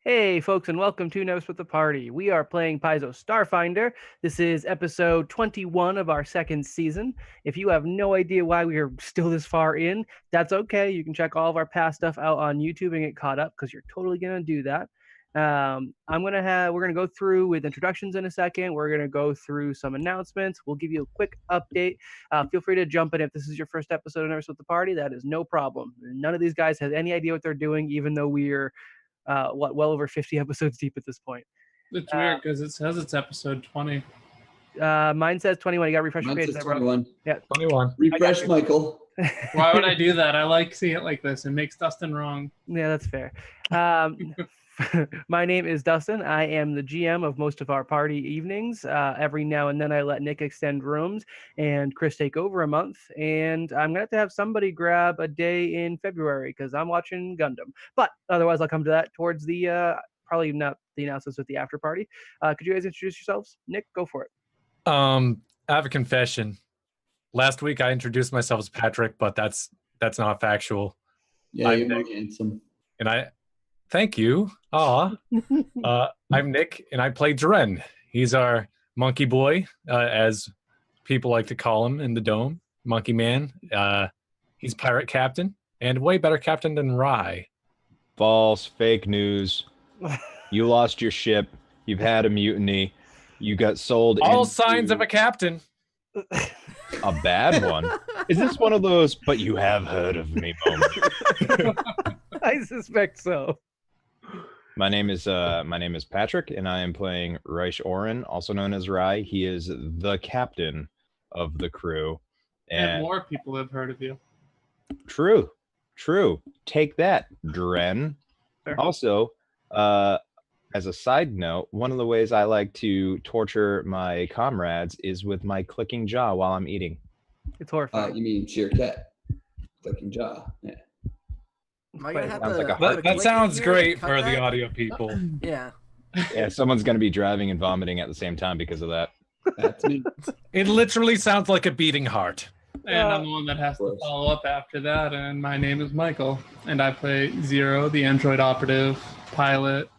Hey, folks, and welcome to Never Split the Party. We are playing Paizo Starfinder. This is episode 21 of our second season. If you have no idea why we are still this far in, that's okay. You can check all of our past stuff out on YouTube and get caught up because you're totally going to do that. We're gonna go through with introductions in a second. We're gonna go through some announcements. We'll give you a quick update. Feel free to jump in if this is your first episode of Never Split the Party. That is no problem. None of these guys has any idea what they're doing, even though we're well over 50 episodes deep at this point. It's weird because it says it's episode 20. Mine says 21. You got to refresh your Mine page. says There, 21. Yeah, 21. Refresh, Michael. Why would I do that? I like seeing it like this. It makes Dustin wrong. Yeah, that's fair. My name is Dustin. I am the GM of most of our party evenings. Every now and then I let Nick extend rooms and Chris take over a month. And I'm going to have somebody grab a day in February because I'm watching Gundam. But otherwise, I'll come to that towards the, probably not the announcements with the after party. Could you guys introduce yourselves? Nick, go for it. I have a confession. Last week I introduced myself as Patrick, but that's not factual. Yeah, I'm you're more Nick. handsome. And thank you. I'm Nick, and I play Dren. He's our monkey boy, as people like to call him in the dome. Monkey man. He's pirate captain, and way better captain than Rye. False, fake news. You lost your ship. You've had a mutiny. You got sold. All into signs of a captain. a bad one. Is this one of those "but you have heard of me" moments? I suspect so. My name is Patrick, and I am playing Reich Oren, also known as Rye. He is the captain of the crew. And more people have heard of you. True. Take that, Dren. Fair. Also, as a side note, one of the ways I like to torture my comrades is with my clicking jaw while I'm eating. It's horrifying. You mean sheer cat? Clicking jaw. Yeah. Am I gonna have Sounds to, like a put a That click sounds in here great to cut for the that? audio people. Yeah. Yeah, someone's going to be driving and vomiting at the same time because of that. That's me. It literally sounds like a beating heart. And I'm the one that has to follow up after that. And my name is Michael. And I play Zero, the android operative, pilot,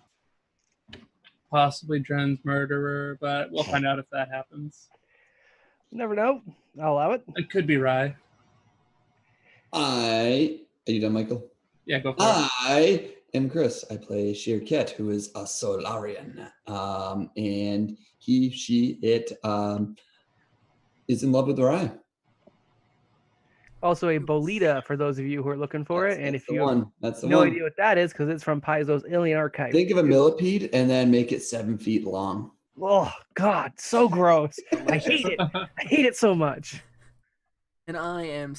possibly Dren's murderer. But we'll find out if that happens. Never know. I'll allow it. It could be Rye. Are you done, Michael? Yeah, go for it. I am Chris. I play Sheer Ket, who is a Solarian. And it is in love with Rye. Also a Bolita for those of you who are looking for it. And if you have That's the no one. idea what that is, because it's from Paizo's Alien Archive. Think of a millipede and then make it 7 feet long. Oh, God, so gross. I hate it. I hate it so much. And I am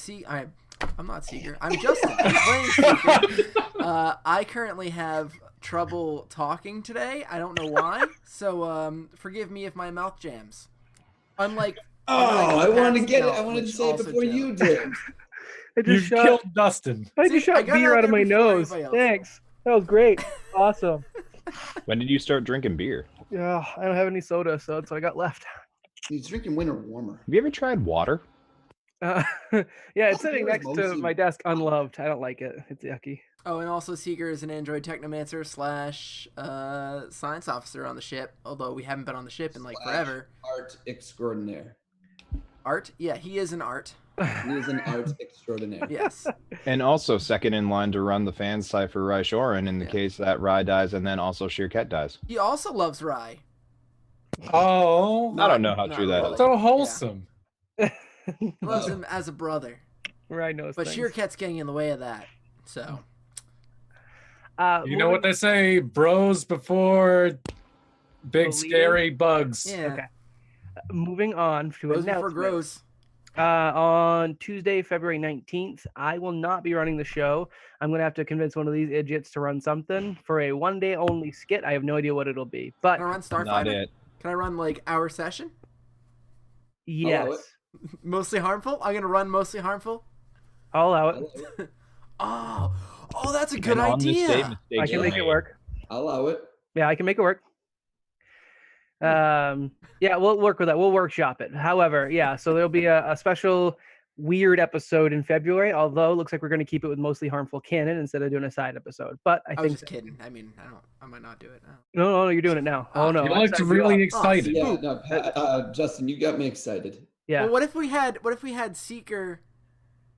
I'm not Seeker. I'm Justin. I'm playing Seeker. I currently have trouble talking today. I don't know why. So forgive me if my mouth jams. Unlike I wanted to Pat's get it. mouth, I wanted to which say it also before jammed. you did. I You just shot, killed Dustin. I See, just I shot got beer out out of there my before nose. everybody else. Thanks. That was great. Awesome. When did you start drinking beer? Yeah, I don't have any soda, so that's what I got left. He's drinking winter warmer. Have you ever tried water? Yeah, it's sitting Beer is next to mostly- my desk unloved. I don't like it. It's yucky. Oh, and also Seeker is an android technomancer / science officer on the ship. Although we haven't been on the ship in / forever. Art extraordinaire. Art? Yeah, he is an art. He is an art extraordinaire. Yes. And also second in line to run the fan site for Reich Oren in the case that Rye dies and then also Sheer Ket dies. He also loves Rye. Oh, I don't know how Not true that really. is. so wholesome. He loves him as a brother. Right knows But things. Sheer Cat's getting in the way of that. So You know what they say, bros before big Believe scary bugs. yeah. Okay. Moving on to Grows before announcements. grows. On Tuesday, February 19th, I will not be running the show. I'm going to have to convince one of these idiots to run something for a one-day only skit. I have no idea what it'll be, but Can I run Not Starfinder? it. Can I run like our session? yes, Allow it. Mostly harmful? I'm gonna run mostly harmful. I'll allow it. Oh, that's a good And on this idea. day, mistakes I can are make it made. work. I'll allow it. Yeah, I can make it work. Yeah, we'll work with that. We'll workshop it. However, yeah, so there'll be a special weird episode in February, although it looks like we're going to keep it with mostly harmful canon instead of doing a side episode. But I was think just kidding. I mean, I might not do it now. no, you're doing it now. Oh no, You I looked signed really you up. excited. Yeah, no, Justin, you got me excited. Yeah. Well, what if we had Seeker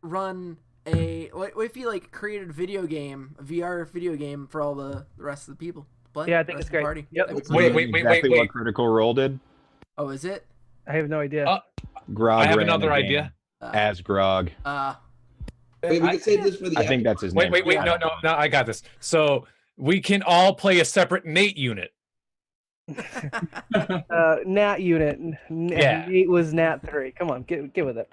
run what if he like created a video game, a VR video game for all the rest of the people to play? Yeah, I think the it's rest of the great. Party? Yep. That'd be Wait, cool. wait, Exactly wait. what Critical Role did. Oh, is it? I have no idea. Grog I have ran another the game idea. as Grog. Wait, we can save this for the. I think that's his Wait, name. no, I got this. So we can all play a separate Nate unit. Nat unit. Yeah. Nate was Nat 3. Come on, get with it.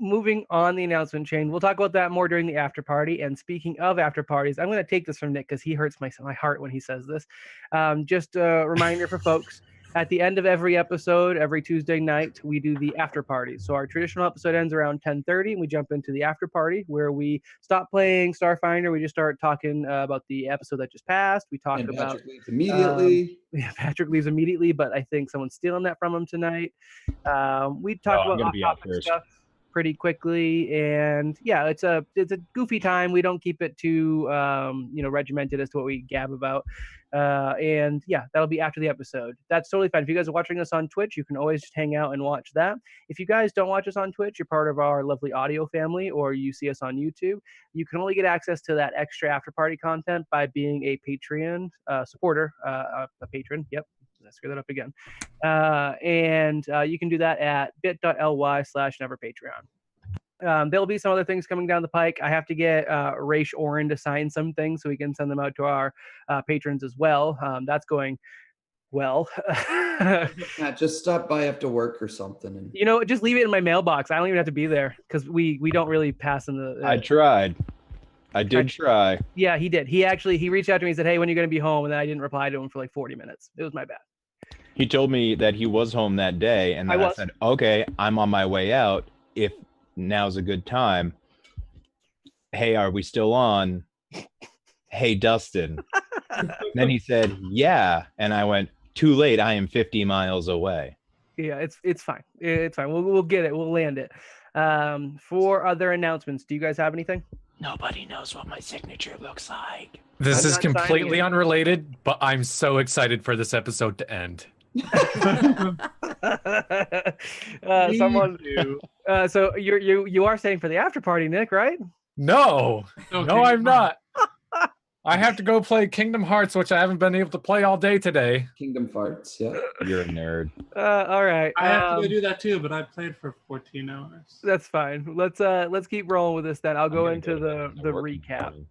Moving on the announcement chain, we'll talk about that more during the after party. And speaking of after parties, I'm going to take this from Nick because he hurts my heart when he says this. Just a reminder for folks. At the end of every episode, every Tuesday night, we do the after party. So our traditional episode ends around 10:30, and we jump into the after party where we stop playing Starfinder. We just start talking about the episode that just passed. We talk And about Patrick leaves immediately. yeah, Patrick leaves immediately, but I think someone's stealing that from him tonight. We talk I'm about gonna be out off-topic first. stuff pretty quickly, and yeah, it's a goofy time. We don't keep it too regimented as to what we gab about. And yeah, that'll be after the episode. That's totally fine. If you guys are watching us on Twitch, you can always just hang out and watch that. If you guys don't watch us on Twitch, you're part of our lovely audio family, or you see us on YouTube, you can only get access to that extra after party content by being a Patreon supporter, a patron. Yep. I screwed that up again. And you can do that at bit.ly/neverpatreon. There'll be some other things coming down the pike. I have to get Raish Oren to sign some things so we can send them out to our patrons as well. That's going well. Matt, just stop by after work or something. And Just leave it in my mailbox. I don't even have to be there because we don't really pass in the. I tried. I did try. Yeah, he did. He reached out to me and said, "Hey, when are you going to be home?" And then I didn't reply to him for like 40 minutes. It was my bad. He told me that he was home that day, and then I said, "Okay, I'm on my way out. If now's a good time. Hey, are we still on? Hey, Dustin." Then he said, "Yeah," and I went, "Too late. I am 50 miles away." Yeah, it's fine. It's fine. We'll get it. We'll land it. For other announcements, do you guys have anything? Nobody knows what my signature looks like. This I'm is not signing completely it. unrelated, but I'm so excited for this episode to end. Someone. So you are staying for the after party, Nick, right? No, Okay. no, I'm not. I have to go play Kingdom Hearts, which I haven't been able to play all day today. Kingdom Farts, yeah. You're a nerd. All right. I have to go do that too, but I played for 14 hours. That's fine. Let's keep rolling with this then. I'll go into the recap.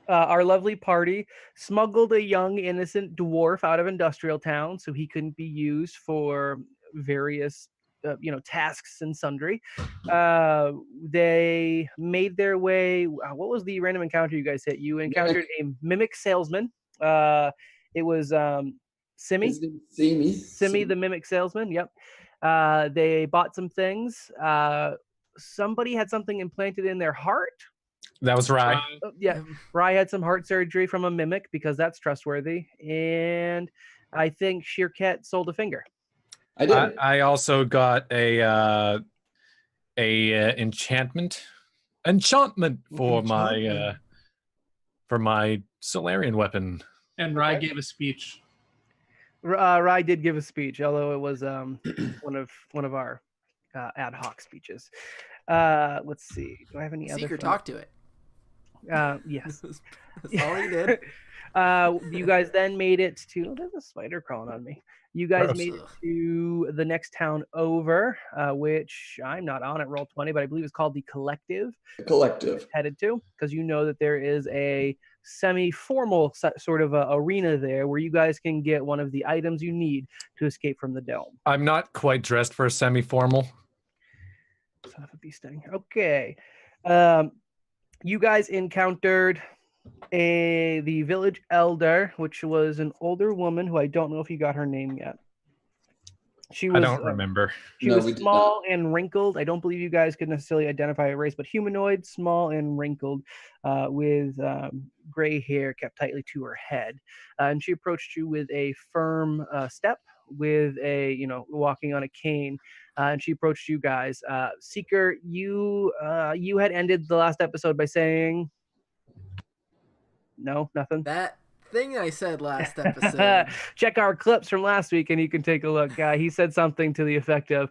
Our lovely party smuggled a young innocent dwarf out of Industrial Town so he couldn't be used for various tasks and sundry. They made their way. What was the random encounter you guys hit? You encountered a mimic salesman. It was Simi the mimic salesman. Yep. They bought some things. Somebody had something implanted in their heart. That was right. Yeah, Rye had some heart surgery from a mimic because that's trustworthy, and I think Sheerket sold a finger. I did. I also got a enchantment for my Solarian weapon. And Rye gave a speech. Rye did give a speech, although it was one of our ad hoc speeches. Let's see. Do I have any Seeker, other? talk to it. Yes. That's all he did. You guys then made it to. Oh, there's a spider crawling on me. You guys Gross. made it to the next town over, which I'm not on at Roll20, but I believe it's called the Collective. Collective. Headed to, because you know that there is a semi-formal sort of arena there where you guys can get one of the items you need to escape from the dome. I'm not quite dressed for a semi-formal. Son of a bee sting. Okay. You guys encountered the village elder, which was an older woman who I don't know if you got her name yet. She was, I don't remember. She No, was we did small and wrinkled. I don't believe you guys could necessarily identify a race, but humanoid, small and wrinkled, with gray hair kept tightly to her head. And she approached you with a firm step, with a, walking on a cane, and she approached you guys. Seeker, you had ended the last episode by saying, no, nothing. That thing I said last episode. Check our clips from last week and you can take a look. He said something to the effect of,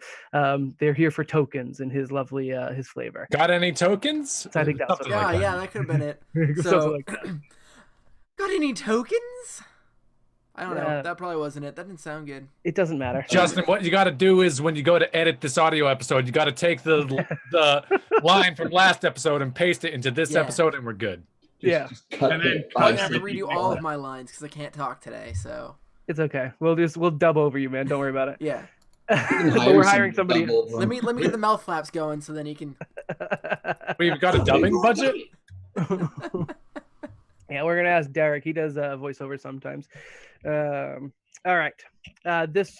they're here for tokens in his lovely his flavor. Got any tokens? So I think that's yeah, that could have been it. So, got any tokens? I don't know. That probably wasn't it. That didn't sound good. It doesn't matter. Justin, what you got to do is when you go to edit this audio episode, you got to take the line from last episode and paste it into this episode, and we're good. Just cut And then it. I have to redo all of my lines because I can't talk today. So it's okay. We'll dub over you, man. Don't worry about it. yeah. But we're hiring somebody. Let me get the mouth flaps going so then you can. We've got a dubbing budget. Yeah, we're gonna ask Derek. He does voiceover sometimes. All right. This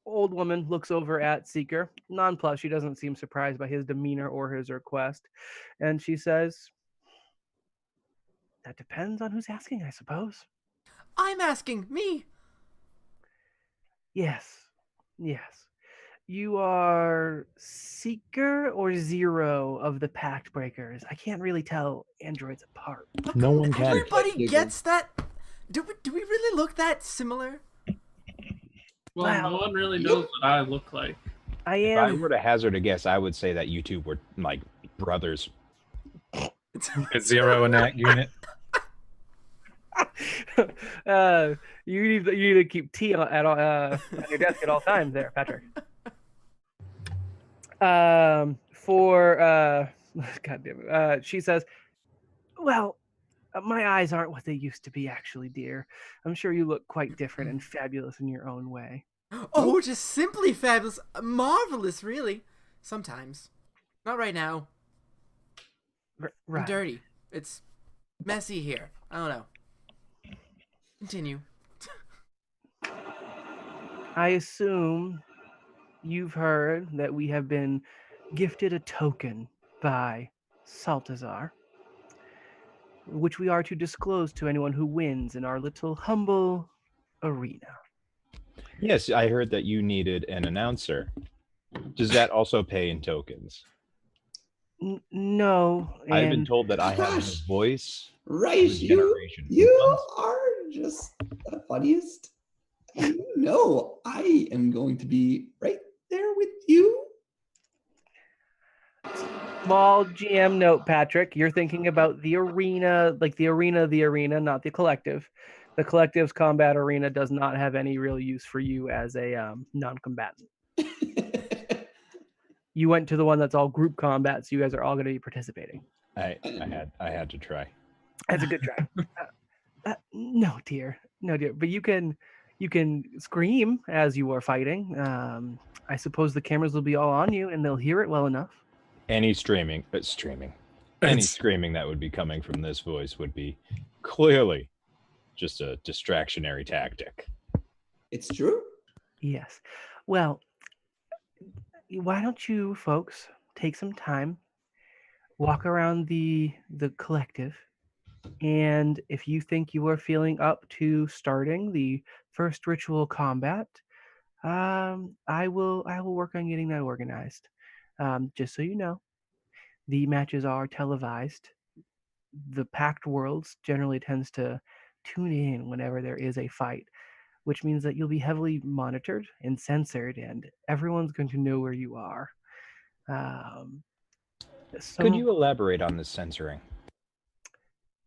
old woman looks over at Seeker. Nonplussed. She doesn't seem surprised by his demeanor or his request, and she says, "That depends on who's asking, I suppose." I'm asking me. Yes. You are Seeker or Zero of the Pact Breakers. I can't really tell androids apart. No one can. Everybody gets that. Do we really look that similar? Well, no one really knows what I look like. If I were to hazard a guess, I would say that you two were like brothers. Zero in that unit. You need to keep tea on your desk at all times there, Patrick. God damn it. She says, well, my eyes aren't what they used to be, actually, dear. I'm sure you look quite different and fabulous in your own way. Oh, just simply fabulous. Marvelous, really. Sometimes. Not right now. Right. I'm dirty. It's messy here. I don't know. Continue. I assume you've heard that we have been gifted a token by Saltazar, which we are to disclose to anyone who wins in our little humble arena. Yes, I heard that you needed an announcer. Does that also pay in tokens? No. I've been told that I have a voice. Right, you are just the funniest. I am going to be right there with you. Small GM note, Patrick. You're thinking about the arena, like the arena, not the collective. The collective's combat arena does not have any real use for you as a non-combatant. You went to the one that's all group combat, so you guys are all going to be participating. I had to try. That's a good try. No, dear. But you can scream as you are fighting. I suppose the cameras will be all on you, and they'll hear it well enough. Any screaming that would be coming from this voice would be clearly just a distractionary tactic. It's true. Yes. Well, why don't you folks take some time, walk around the collective, and if you think you are feeling up to starting the first ritual combat, I will work on getting that organized. Just so you know, the matches are televised. The Pact Worlds generally tends to tune in whenever there is a fight, which means that you'll be heavily monitored and censored, and everyone's going to know where you are. Could you elaborate on this censoring?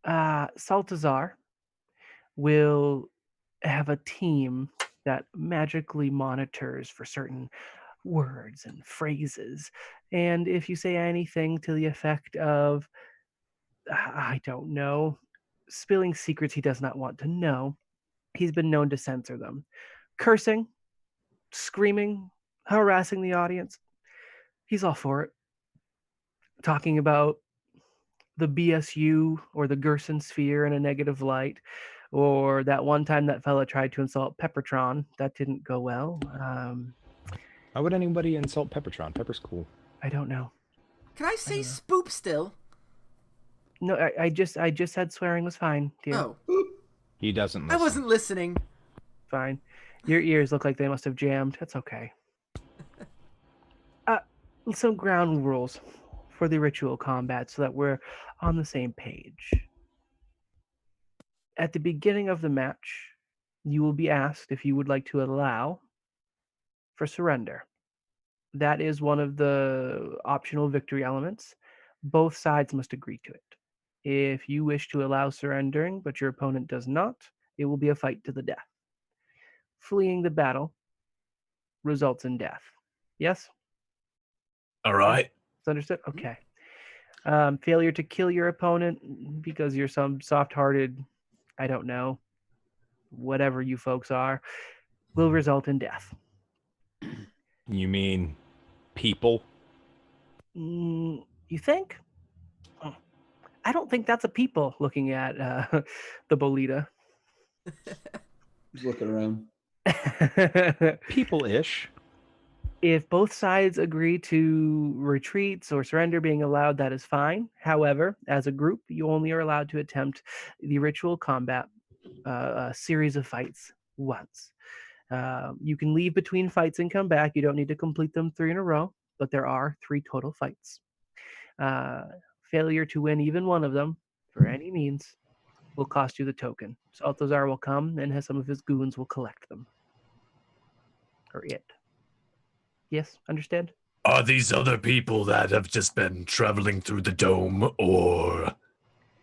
Saltazar will have a team that magically monitors for certain words and phrases. And if you say anything to the effect of, I don't know, spilling secrets he does not want to know, he's been known to censor them. Cursing, screaming, harassing the audience, he's all for it. Talking about the BSU or the Gerson sphere in a negative light, or that one time that fella tried to insult Peppertron. That didn't go well. Why would anybody insult Peppertron? Pepper's cool. I don't know. Can I say spoop still? No, I just said swearing was fine, dear. Oh. He doesn't listen. I wasn't listening. Fine. Your ears look like they must have jammed. That's okay. Some ground rules for the ritual combat so that we're on the same page. At the beginning of the match, you will be asked if you would like to allow for surrender. That is one of the optional victory elements. Both sides must agree to it. If you wish to allow surrendering, but your opponent does not, it will be a fight to the death. Fleeing the battle results in death. Yes? All right. It's understood? Okay. Failure to kill your opponent because you're some soft-hearted, I don't know, whatever you folks are, will result in death. You mean people? You think? Oh, I don't think that's a people looking at the Bolita. Just looking around. People-ish. If both sides agree to retreats or surrender being allowed, that is fine. However, as a group, you only are allowed to attempt the ritual combat, a series of fights once. You can leave between fights and come back. You don't need to complete them 3 in a row, but there are 3 total fights. Failure to win even one of them, for any means, will cost you the token. So Altazar will come, and some of his goons will collect them. Or it. Yes, understand? Are these other people that have just been traveling through the dome, or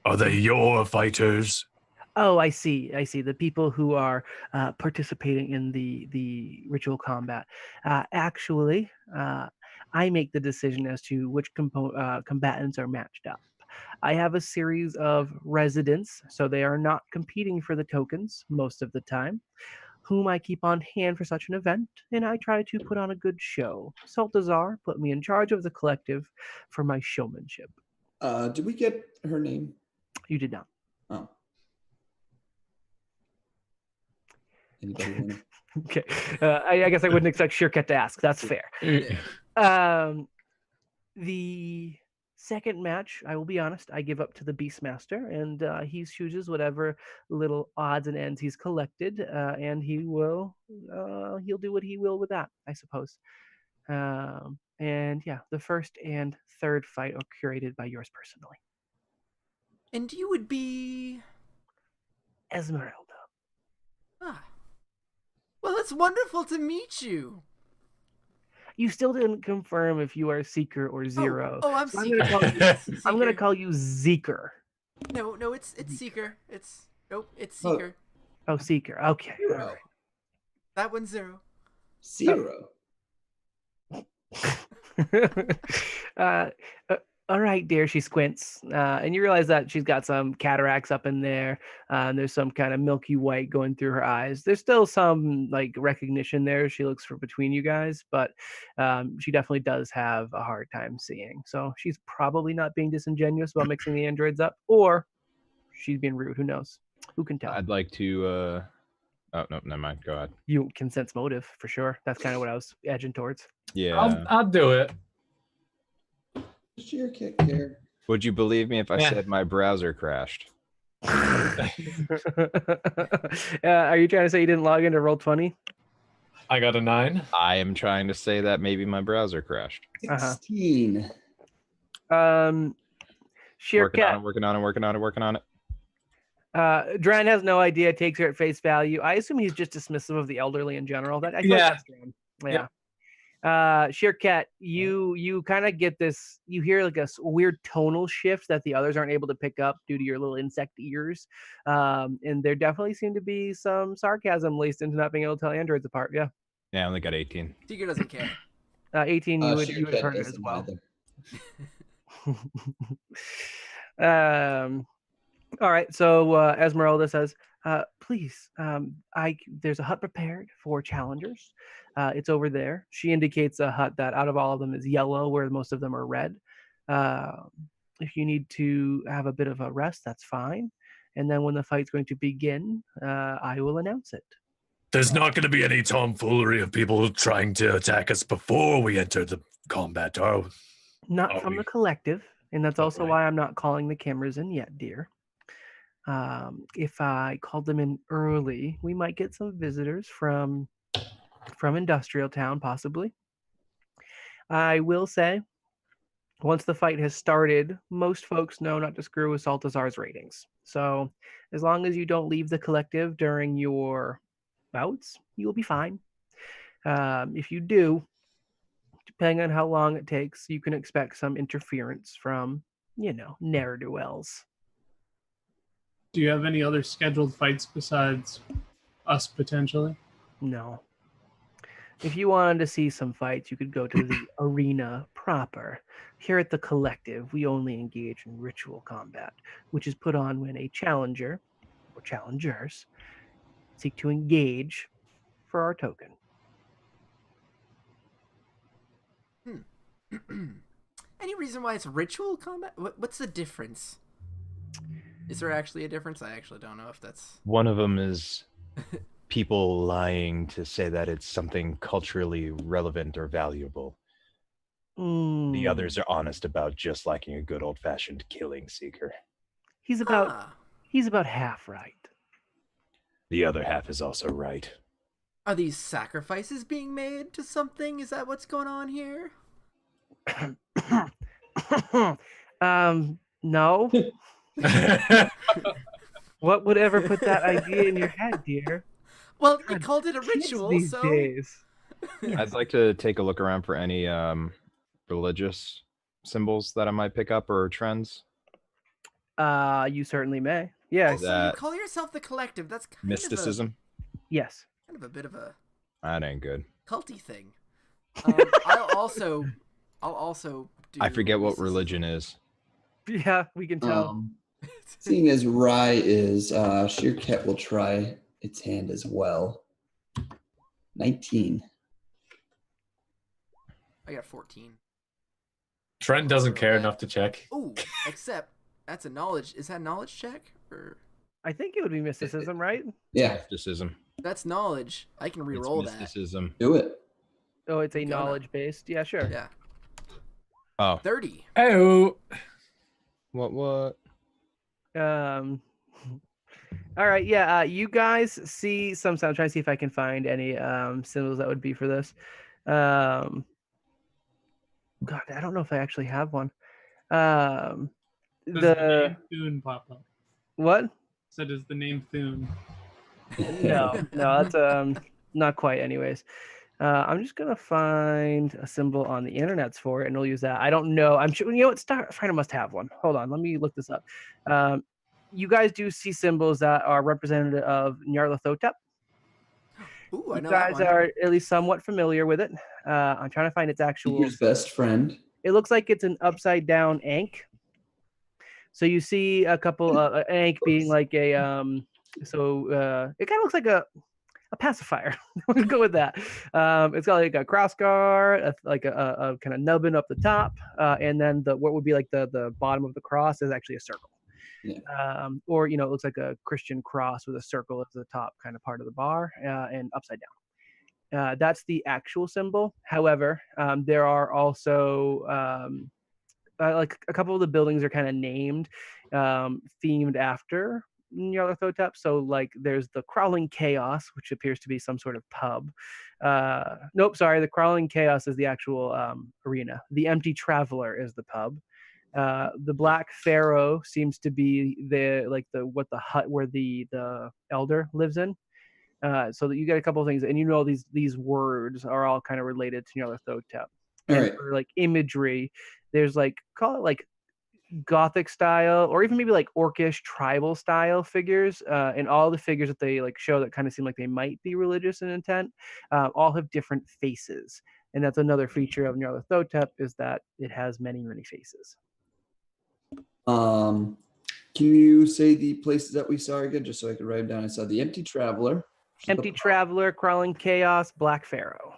are they your fighters? Oh, I see. The people who are participating in the ritual combat. Actually, I make the decision as to which combatants are matched up. I have a series of residents, so they are not competing for the tokens most of the time, whom I keep on hand for such an event, and I try to put on a good show. Saltazar put me in charge of the collective for my showmanship. Did we get her name? You did not. Oh. Anybody want to? Okay. I guess I wouldn't expect Shirket to ask. That's fair. The second match, I will be honest, I give up to the Beastmaster, and he chooses whatever little odds and ends he's collected, and he'll do what he will with that, I suppose. And yeah, the first and third fight are curated by yours personally. And you would be Esmeralda. Ah. Well, it's wonderful to meet you. You still didn't confirm if you are Seeker or Zero. Oh, I'm so Seeker. I'm gonna call you Zeker. No, it's Seeker. It's Seeker. Oh, Seeker. Okay. Zero. That one's Zero. Zero. All right, dear. She squints, and you realize that she's got some cataracts up in there. And there's some kind of milky white going through her eyes. There's still some like recognition there. She looks for between you guys, but she definitely does have a hard time seeing. So she's probably not being disingenuous about mixing the androids up, or she's being rude. Who knows? Who can tell? I'd like to. Oh no, never mind. Go ahead. You can sense motive for sure. That's kind of what I was edging towards. Yeah. I'll do it. Sheer kick here. Would you believe me if I said my browser crashed? Are you trying to say you didn't log into Roll20? I got a 9. I am trying to say that maybe my browser crashed. 16. Sheer Cat. Working on it. Dren has no idea, takes her at face value. I assume he's just dismissive of the elderly in general. That I feel like that's Dren. Yeah. Sheer Cat, you kind of get this, you hear like a weird tonal shift that the others aren't able to pick up due to your little insect ears. And there definitely seem to be some sarcasm laced into not being able to tell androids apart. Yeah. Yeah, I only got 18. Seeker doesn't care. 18, you would have heard it as well. All right, so Esmeralda says, please, there's a hut prepared for challengers. It's over there. She indicates a hut that out of all of them is yellow, where most of them are red. If you need to have a bit of a rest, that's fine. And then when the fight's going to begin, I will announce it. There's not going to be any tomfoolery of people trying to attack us before we enter the combat, Not from the collective, and that's also why I'm not calling the cameras in yet, dear. If I called them in early, we might get some visitors from Industrial Town, possibly. I will say, once the fight has started, most folks know not to screw with Saltazar's ratings. So as long as you don't leave the collective during your bouts, you'll be fine. If you do, depending on how long it takes, you can expect some interference from, ne'er-do-wells. Do you have any other scheduled fights besides us potentially? No. If you wanted to see some fights, you could go to the arena proper. Here at the Collective, we only engage in ritual combat, which is put on when a challenger, or challengers, seek to engage for our token. Any reason why it's ritual combat? What's the difference? Is there actually a difference? I actually don't know if that's... One of them is people lying to say that it's something culturally relevant or valuable. The others are honest about just liking a good old-fashioned killing seeker. He's about half right. The other half is also right. Are these sacrifices being made to something? Is that what's going on here? No. What would ever put that idea in your head, dear? Well, you called it a ritual, these so... days. I'd like to take a look around for any religious symbols that I might pick up or trends. You certainly may. Yeah. Also, you call yourself the Collective. That's kind mysticism. Yes. Kind of a bit of a... That ain't good. Culty thing. I'll also do... I forget what religion is. Yeah, we can tell. Seeing as Rye is, Sheer Cat will try its hand as well. 19. I got 14. Trent doesn't care enough to check. Ooh, except that's a knowledge. Is that a knowledge check? Or I think it would be mysticism, right? Yeah. Mysticism. That's knowledge. I can re-roll that. Mysticism. Do it. Oh, it's a knowledge-based. Yeah, sure. Yeah. Oh. 30. Oh. What? All right, yeah. You guys see some. I'm trying to see if I can find any symbols that would be for this. God, I don't know if I actually have one. Does the name Thune pop up? What? So does the name Thune? No, that's not quite. Anyways, I'm just gonna find a symbol on the internets for it, and we'll use that. I don't know. I'm sure. You know what? Starfinder must have one. Hold on, let me look this up. You guys do see symbols that are representative of Nyarlathotep. Ooh, I know you guys are at least somewhat familiar with it. I'm trying to find its actual. Seeker's best friend. It looks like it's an upside down ankh. So you see a couple ankh being like a it kind of looks like a pacifier. We're gonna go with that. It's got like a cross guard, like a kind of nubbin up the top, and then what would be like the bottom of the cross is actually a circle. Yeah. Or it looks like a Christian cross with a circle at the top kind of part of the bar and upside down. That's the actual symbol. However, there are also like a couple of the buildings are kind of named themed after Nyarlathotep. So like there's the Crawling Chaos, which appears to be some sort of pub. Nope, sorry, the Crawling Chaos is the actual arena. The Empty Traveler is the pub. The Black Pharaoh seems to be the hut where the elder lives in. So that you get a couple of things, and these words are all kind of related to Nyarlathotep. And right. For like imagery, there's call it like Gothic style, or even maybe like orcish tribal style figures, and all the figures that they show that kind of seem like they might be religious in intent, all have different faces, and that's another feature of Nyarlathotep is that it has many faces. Can you say the places that we saw again, just so I could write them down? I saw the Empty Traveler. Empty Traveler, Crawling Chaos, Black Pharaoh.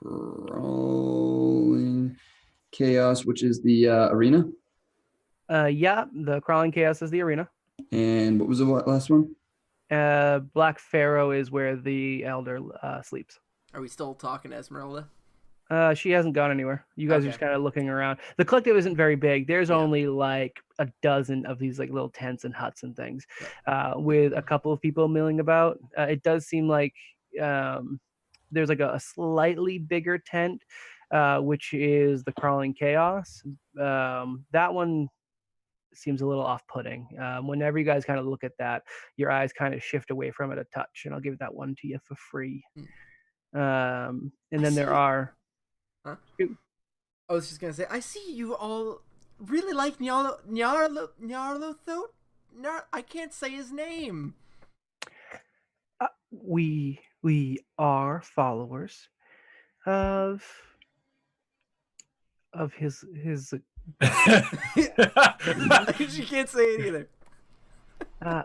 Crawling Chaos, which is the arena. Yeah, the Crawling Chaos is the arena. And what was the last one? Black Pharaoh is where the elder sleeps. Are we still talking to Esmeralda? She hasn't gone anywhere. You guys are just kind of looking around. The collective isn't very big. There's only like a dozen of these like little tents and huts and things, with a couple of people milling about. It does seem like there's like a slightly bigger tent, which is the Crawling Chaos. That one seems a little off-putting. Whenever you guys kind of look at that, your eyes kind of shift away from it a touch, and I'll give that one to you for free. And then there are. Huh? I was just gonna say, I see you all really like Nyarlathotep. I can't say his name. We are followers of his. She can't say it either.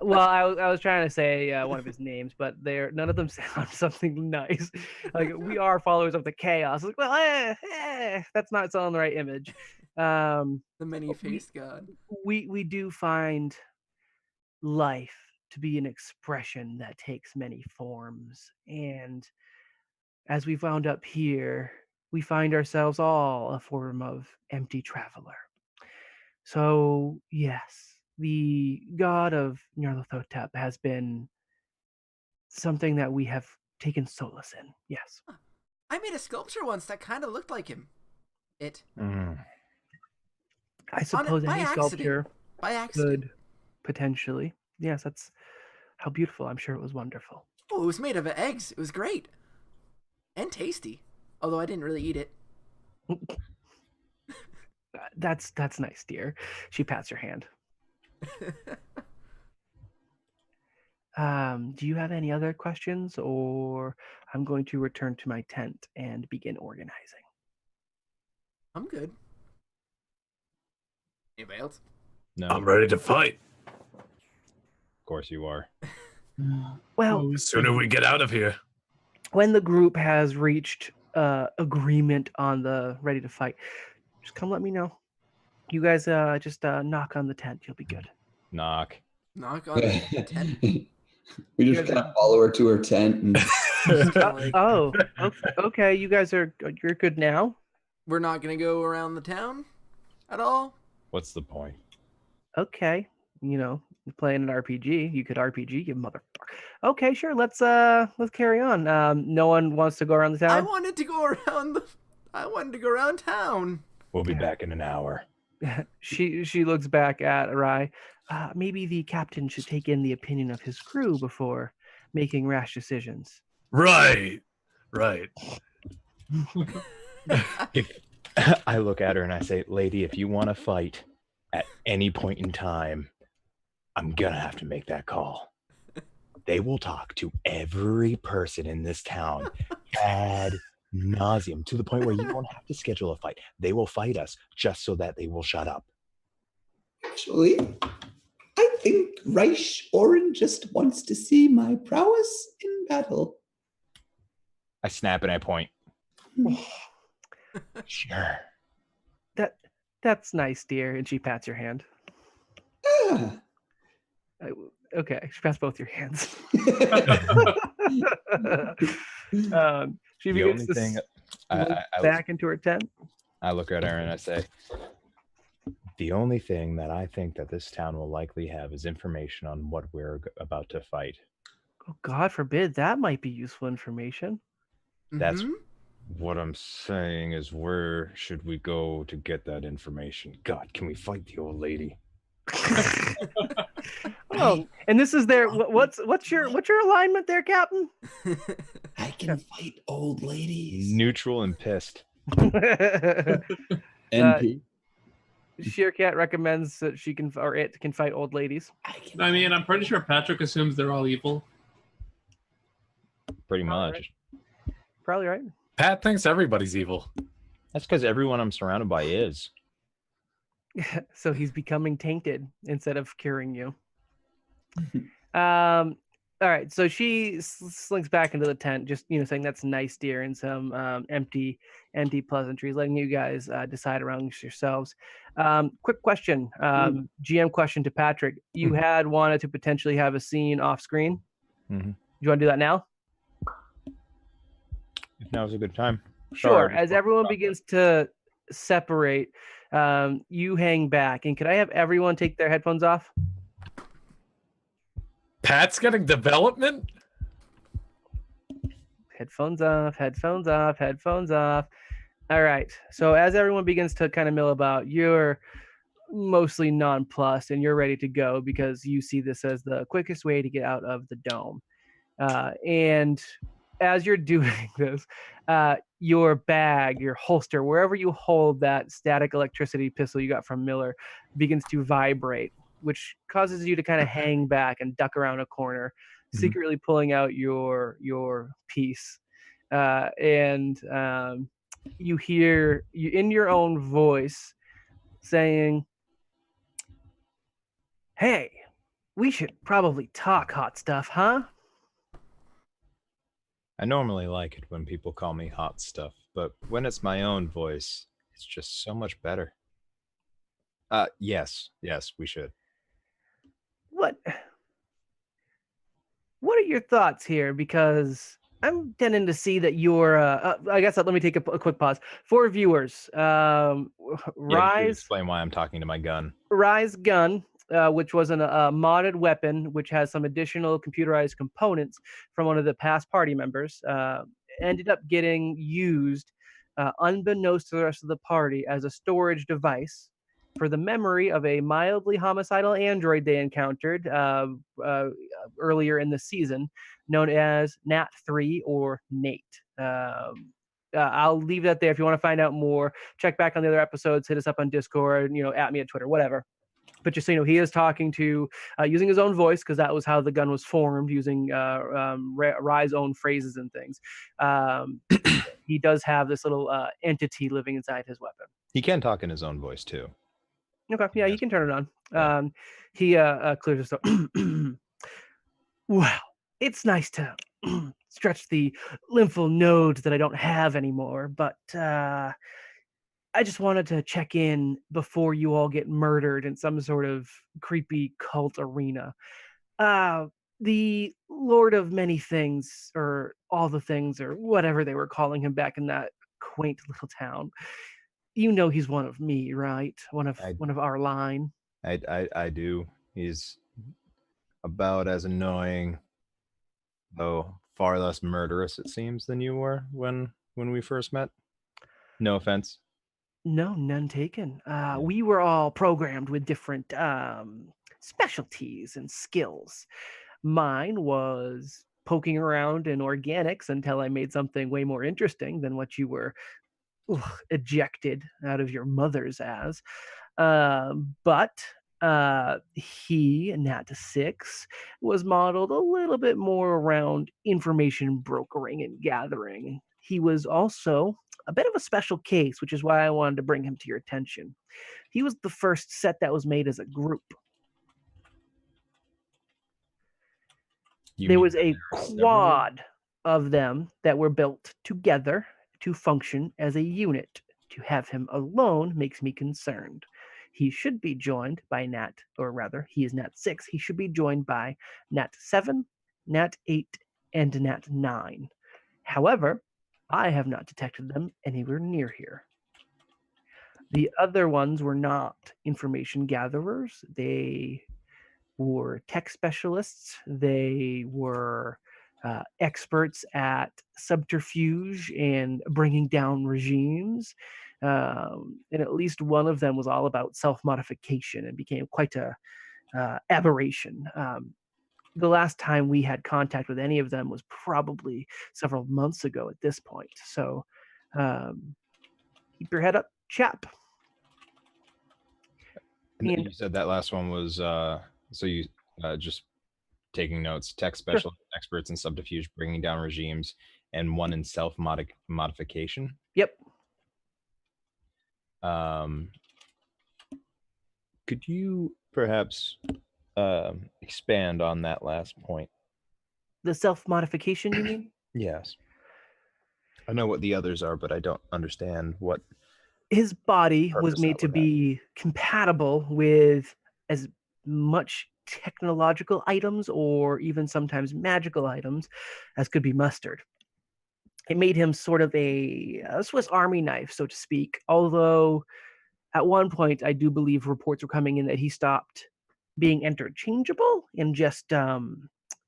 Well, I was trying to say one of his names, but none of them sound something nice. Like, we are followers of the chaos. Like, well, that's not selling the right image. The many-faced god. We do find life to be an expression that takes many forms, and as we found up here, we find ourselves all a form of empty traveler. So yes, the god of Nyarlathotep has been something that we have taken solace in. Yes. I made a sculpture once that kind of looked like him. I suppose any sculpture by accident could potentially. Yes, that's how beautiful. I'm sure it was wonderful. Oh, it was made of eggs. It was great. And tasty. Although I didn't really eat it. That's nice, dear. She pats your hand. Do you have any other questions, or I'm going to return to my tent and begin organizing? I'm good. Anybody else? No. I'm ready to fight. Of course you are. Well, The sooner we get out of here. when the group has reached agreement on the ready to fight, just come let me know. You guys just knock on the tent. You'll be good. Knock. Knock on the tent. We just kind of follow her to her tent. And Okay. You guys you're good now? We're not going to go around the town at all? What's the point? Okay. You're playing an RPG. You could RPG, you motherfucker. Okay, sure. Let's carry on. No one wants to go around the town? I wanted to go around town. We'll be back in an hour. She looks back at Arai. Maybe the captain should take in the opinion of his crew before making rash decisions. Right. I look at her and I say, lady, if you want to fight at any point in time, I'm going to have to make that call. They will talk to every person in this town ad nauseum to the point where you won't have to schedule a fight. They will fight us just so that they will shut up. actually, I think Reich Oren just wants to see my prowess in battle. I snap and I point. Sure. That's nice, dear. And she pats your hand. Ah. Okay, she pats both your hands. She The begins only to thing back into her tent. I look at her and I say, the only thing that I think that this town will likely have is information on what we're about to fight. Oh, God forbid, that might be useful information. That's what I'm saying is, where should we go to get that information? God, can we fight the old lady? Oh, and this is their what's your alignment there, Captain? I can fight old ladies. Neutral and pissed. NP. Sheercat recommends that she can fight old ladies. I mean, I'm pretty sure Patrick assumes they're all evil. Pretty much. Probably right. Pat thinks everybody's evil. That's because everyone I'm surrounded by is. So he's becoming tainted instead of curing you. All right, so she slinks back into the tent, just saying that's nice, dear, and some empty pleasantries, letting you guys decide amongst yourselves. Quick question, GM question to Patrick. You had wanted to potentially have a scene off screen. Mm-hmm. Do you want to do that now? If now's a good time. Sure. As everyone begins to separate, You hang back, and could I have everyone take their headphones off? Pat's getting development? Headphones off, headphones off, headphones off. All right. So as everyone begins to kind of mill about, you're mostly nonplussed and you're ready to go because you see this as the quickest way to get out of the dome. And as you're doing this, your bag, your holster, wherever you hold that static electricity pistol you got from Miller begins to vibrate, which causes you to kind of hang back and duck around a corner, secretly pulling out your piece. And you hear you in your own voice saying, "Hey, we should probably talk, hot stuff, huh?" I normally like it when people call me hot stuff, but when it's my own voice, it's just so much better. Yes, we should. What are your thoughts here? Because I'm tending to see that you're. I guess let me take a quick pause for viewers. Rise. Explain why I'm talking to my gun. Rise gun, which was a modded weapon, which has some additional computerized components from one of the past party members, ended up getting used, unbeknownst to the rest of the party, as a storage device for the memory of a mildly homicidal android they encountered earlier in the season, known as Nat3 or Nate. I'll leave that there. If you want to find out more, check back on the other episodes, hit us up on Discord, at me at Twitter, whatever. But just so you know, he is talking to, using his own voice, because that was how the gun was formed, using Rye's own phrases and things. He does have this little entity living inside his weapon. He can talk in his own voice, too. Okay, yeah, you can turn it on. He clears his throat. Well, it's nice to stretch the lymph nodes that I don't have anymore, but I just wanted to check in before you all get murdered in some sort of creepy cult arena. The Lord of Many Things, or All the Things, or whatever they were calling him back in that quaint little town. You know he's one of me, right? One of our line. I do. He's about as annoying, though far less murderous, it seems, than you were when we first met. No offense. No, none taken. We were all programmed with different specialties and skills. Mine was poking around in organics until I made something way more interesting than what you were ejected out of your mother's as. But he, Nat6, was modeled a little bit more around information brokering and gathering. He was also a bit of a special case, which is why I wanted to bring him to your attention. He was the first set that was made as a group. There was a quad of them that were built together to function as a unit. To have him alone makes me concerned. He should be joined by Nat, or rather, he is Nat6. He should be joined by Nat7, Nat8, and Nat9. However, I have not detected them anywhere near here. The other ones were not information gatherers. They were tech specialists. They were experts at subterfuge and bringing down regimes. And at least one of them was all about self-modification and became quite a aberration. The last time we had contact with any of them was probably several months ago at this point. So keep your head up, chap. And you said that last one was, so you just taking notes, tech specialist, experts in subterfuge, bringing down regimes, and one in self-modification? Yep. Could you perhaps expand on that last point? The self-modification, you mean? Yes. I know what the others are, but I don't understand what his body was made to be compatible with as much technological items or even sometimes magical items as could be mustered. It made him sort of a Swiss Army knife, so to speak, although At one point, I do believe reports were coming in that he stopped being interchangeable and just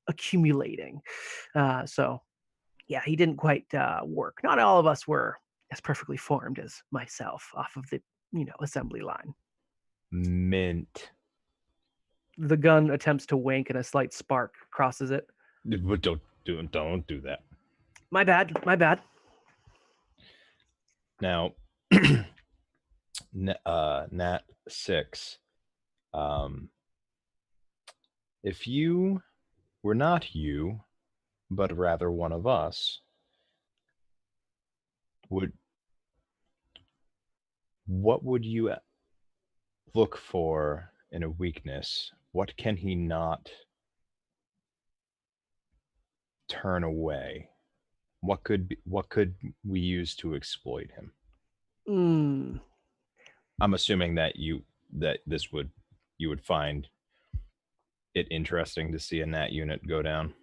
accumulating. So, yeah, he didn't quite work. Not all of us were as perfectly formed as myself off of the, assembly line. Mint. The gun attempts to wink and a slight spark crosses it. Don't do that. My bad. Now, Nat 6. If you were not you, but rather one of us, what would you look for in a weakness? What can he not turn away? What could we use to exploit him? I'm assuming that you would find it interesting to see a Nat unit go down.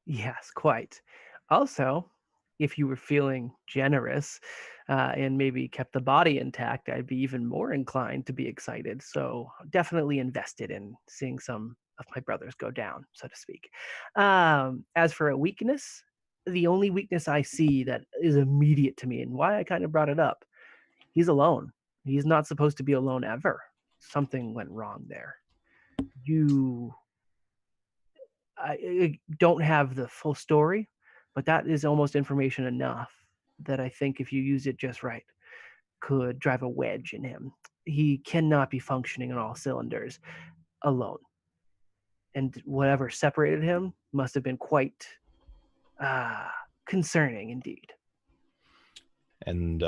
Yes, quite. Also, if you were feeling generous and maybe kept the body intact, I'd be even more inclined to be excited. So definitely invested in seeing some of my brothers go down, so to speak. As for a weakness, the only weakness I see that is immediate to me and why I kind of brought it up, he's alone. He's not supposed to be alone ever. Something went wrong there. I don't have the full story, but that is almost information enough that I think if you use it just right, could drive a wedge in him. He cannot be functioning on all cylinders alone. And whatever separated him must have been quite concerning indeed. And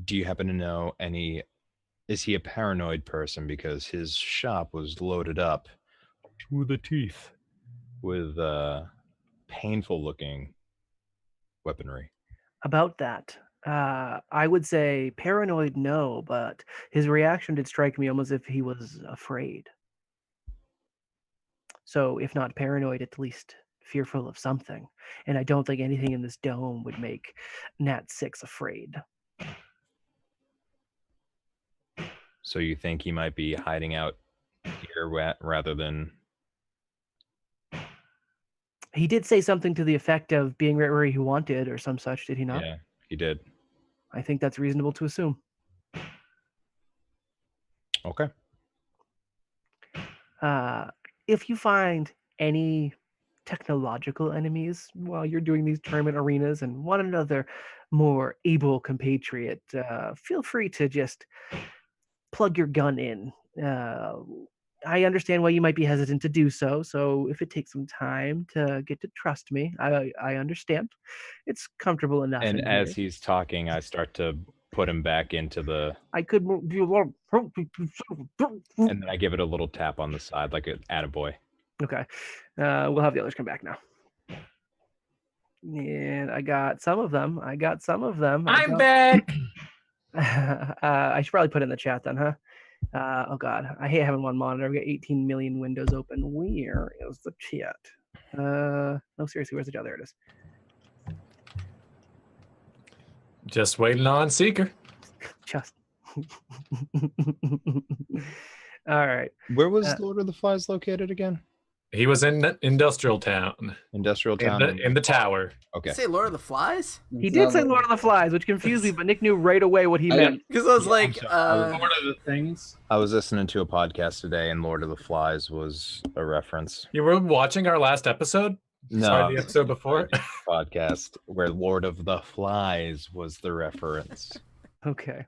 do you happen to know is he a paranoid person? Because his shop was loaded up to the teeth with painful looking weaponry. About that, I would say paranoid, no, but his reaction did strike me almost as if he was afraid. So if not paranoid, at least fearful of something. And I don't think anything in this dome would make Nat 6 afraid. So you think he might be hiding out here rather than... He did say something to the effect of being right where he wanted or some such, did he not? Yeah, he did. I think that's reasonable to assume. Okay. If you find any technological enemies while you're doing these tournament arenas and want another more able compatriot, feel free to just plug your gun in. I understand why you might be hesitant to do so. So if it takes some time to get to trust me, I understand. It's comfortable enough. And as he's talking, I start to put him back into the... I could be a lot. And then I give it a little tap on the side like an attaboy. Okay. We'll have the others come back now. And I got some of them. I'm back. I should probably put it in the chat then, huh? Oh God, I hate having one monitor. We got 18 million windows open. Where is the chat? No, seriously, where's the chat? There it is. Just waiting on Seeker. Just. All right. Where was Lord of the Flies located again? He was in Industrial Town. Industrial Town. In the tower. Okay. Did you say Lord of the Flies? He did say Lord of the Flies, which confused me, but Nick knew right away what he meant. Because I was like, Lord of the Things. I was listening to a podcast today, and Lord of the Flies was a reference. You were watching our last episode? No, sorry, the episode before. Podcast where Lord of the Flies was the reference. Okay.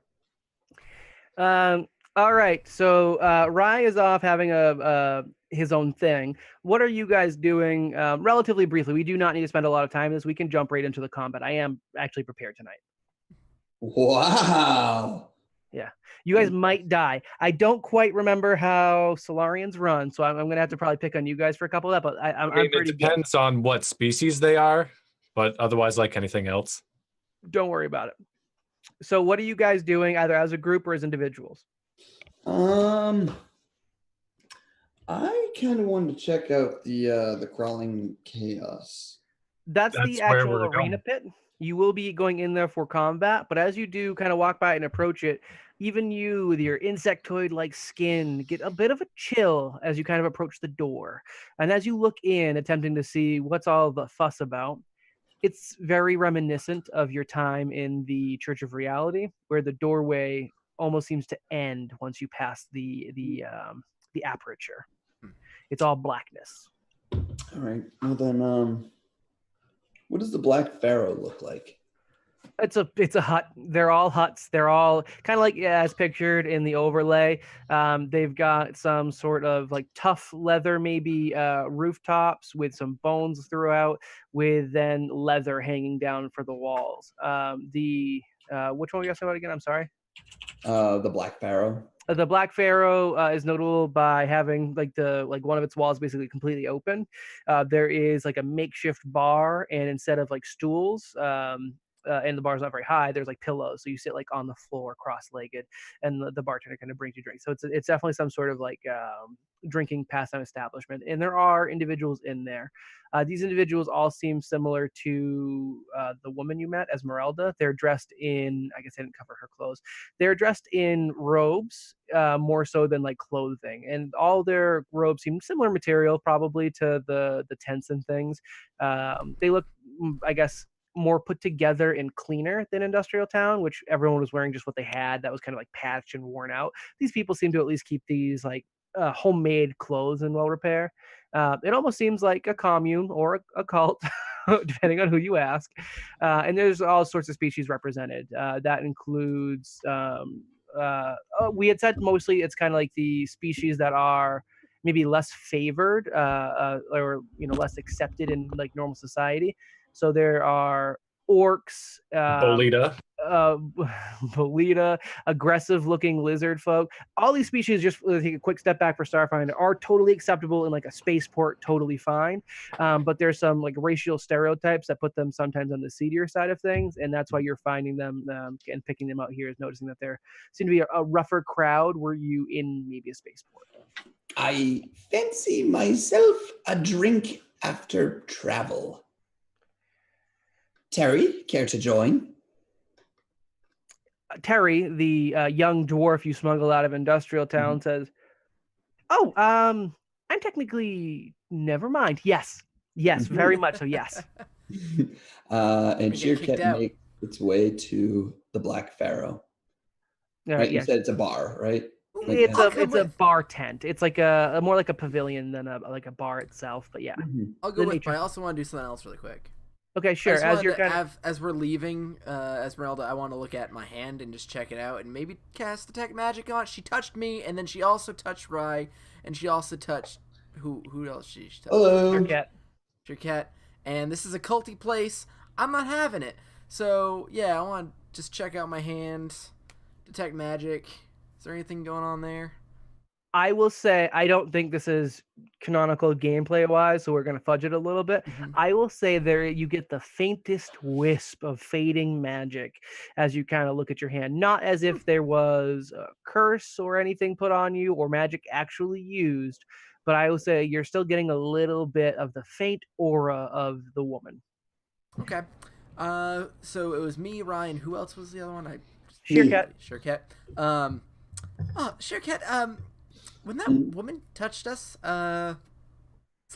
All right. So Rye is off having his own thing. What are you guys doing? Relatively briefly. We do not need to spend a lot of time this. We can jump right into the combat. I am actually prepared tonight. Wow. Yeah. You guys might die. I don't quite remember how Solarians run, so I'm going to have to probably pick on you guys for a couple of that, but I'm pretty it depends on what species they are, but otherwise, like anything else. Don't worry about it. So what are you guys doing, either as a group or as individuals? I kind of wanted to check out the crawling chaos. That's the actual arena pit. You will be going in there for combat, but as you do kind of walk by and approach it, Even you, with your insectoid-like skin, get a bit of a chill as you kind of approach the door. And as you look in, attempting to see what's all the fuss about, it's very reminiscent of your time in the Church of Reality, where the doorway almost seems to end once you pass the aperture. It's all blackness. All right. Well then, what does the Black Pharaoh look like? It's a hut. They're all huts. They're all kind of like as pictured in the overlay. They've got some sort of like tough leather, maybe rooftops with some bones throughout, with then leather hanging down for the walls. Which one were you asking about again? I'm sorry. The Black Pharaoh. The Black Pharaoh is notable by having like one of its walls basically completely open. There is like a makeshift bar, and instead of like stools, and the bar's not very high, there's like pillows, so you sit like on the floor cross-legged, and the bartender kind of brings you drinks. So it's definitely some sort of like drinking pastime establishment, and there are individuals in there. These individuals all seem similar to the woman you met, Esmeralda. They're dressed in, I guess I didn't cover her clothes. They're dressed in robes, more so than like clothing, and all their robes seem similar material, probably to the tents and things. They look, I guess, more put together and cleaner than Industrial Town, which everyone was wearing just what they had that was kind of like patched and worn out. These people seem to at least keep these like homemade clothes in well repair. It almost seems like a commune or a cult, depending on who you ask. And there's all sorts of species represented. That includes, we had said mostly it's kind of like the species that are maybe less favored or less accepted in like normal society. So there are orcs, Bolita, Bolita, aggressive-looking lizard folk. All these species, just take a quick step back for Starfinder, are totally acceptable in like a spaceport, totally fine. But there's some like racial stereotypes that put them sometimes on the seedier side of things, and that's why you're finding them and picking them out here is noticing that there seem to be a rougher crowd. Were you in maybe a spaceport? I fancy myself a drink after travel. Terry, care to join? Terry, the young dwarf you smuggled out of Industrial Town, says, "Oh, I'm technically never mind. Yes, very much so. Yes." And Sheerkat makes its way to the Black Pharaoh. Right? You said it's a bar, right? Like it's a bar tent. It's like a more like a pavilion than a bar itself. But yeah, I'll go with. But I also want to do something else really quick. Okay, sure. As we're leaving, Esmeralda, I want to look at my hand and just check it out, and maybe cast detect magic on it. She touched me, and then she also touched Rye, and she also touched who else? She touched? Hello, Sheerkat. And this is a culty place. I'm not having it. So yeah, I want to just check out my hand, detect magic. Is there anything going on there? I will say I don't think this is canonical gameplay wise, so we're gonna fudge it a little bit. I will say there you get the faintest wisp of fading magic as you kind of look at your hand, not as if there was a curse or anything put on you or magic actually used, but I will say you're still getting a little bit of the faint aura of the woman. Okay. So it was me, Ryan. Who else was the other one? Sheerkat. Sheerkat. When that woman touched us, it's a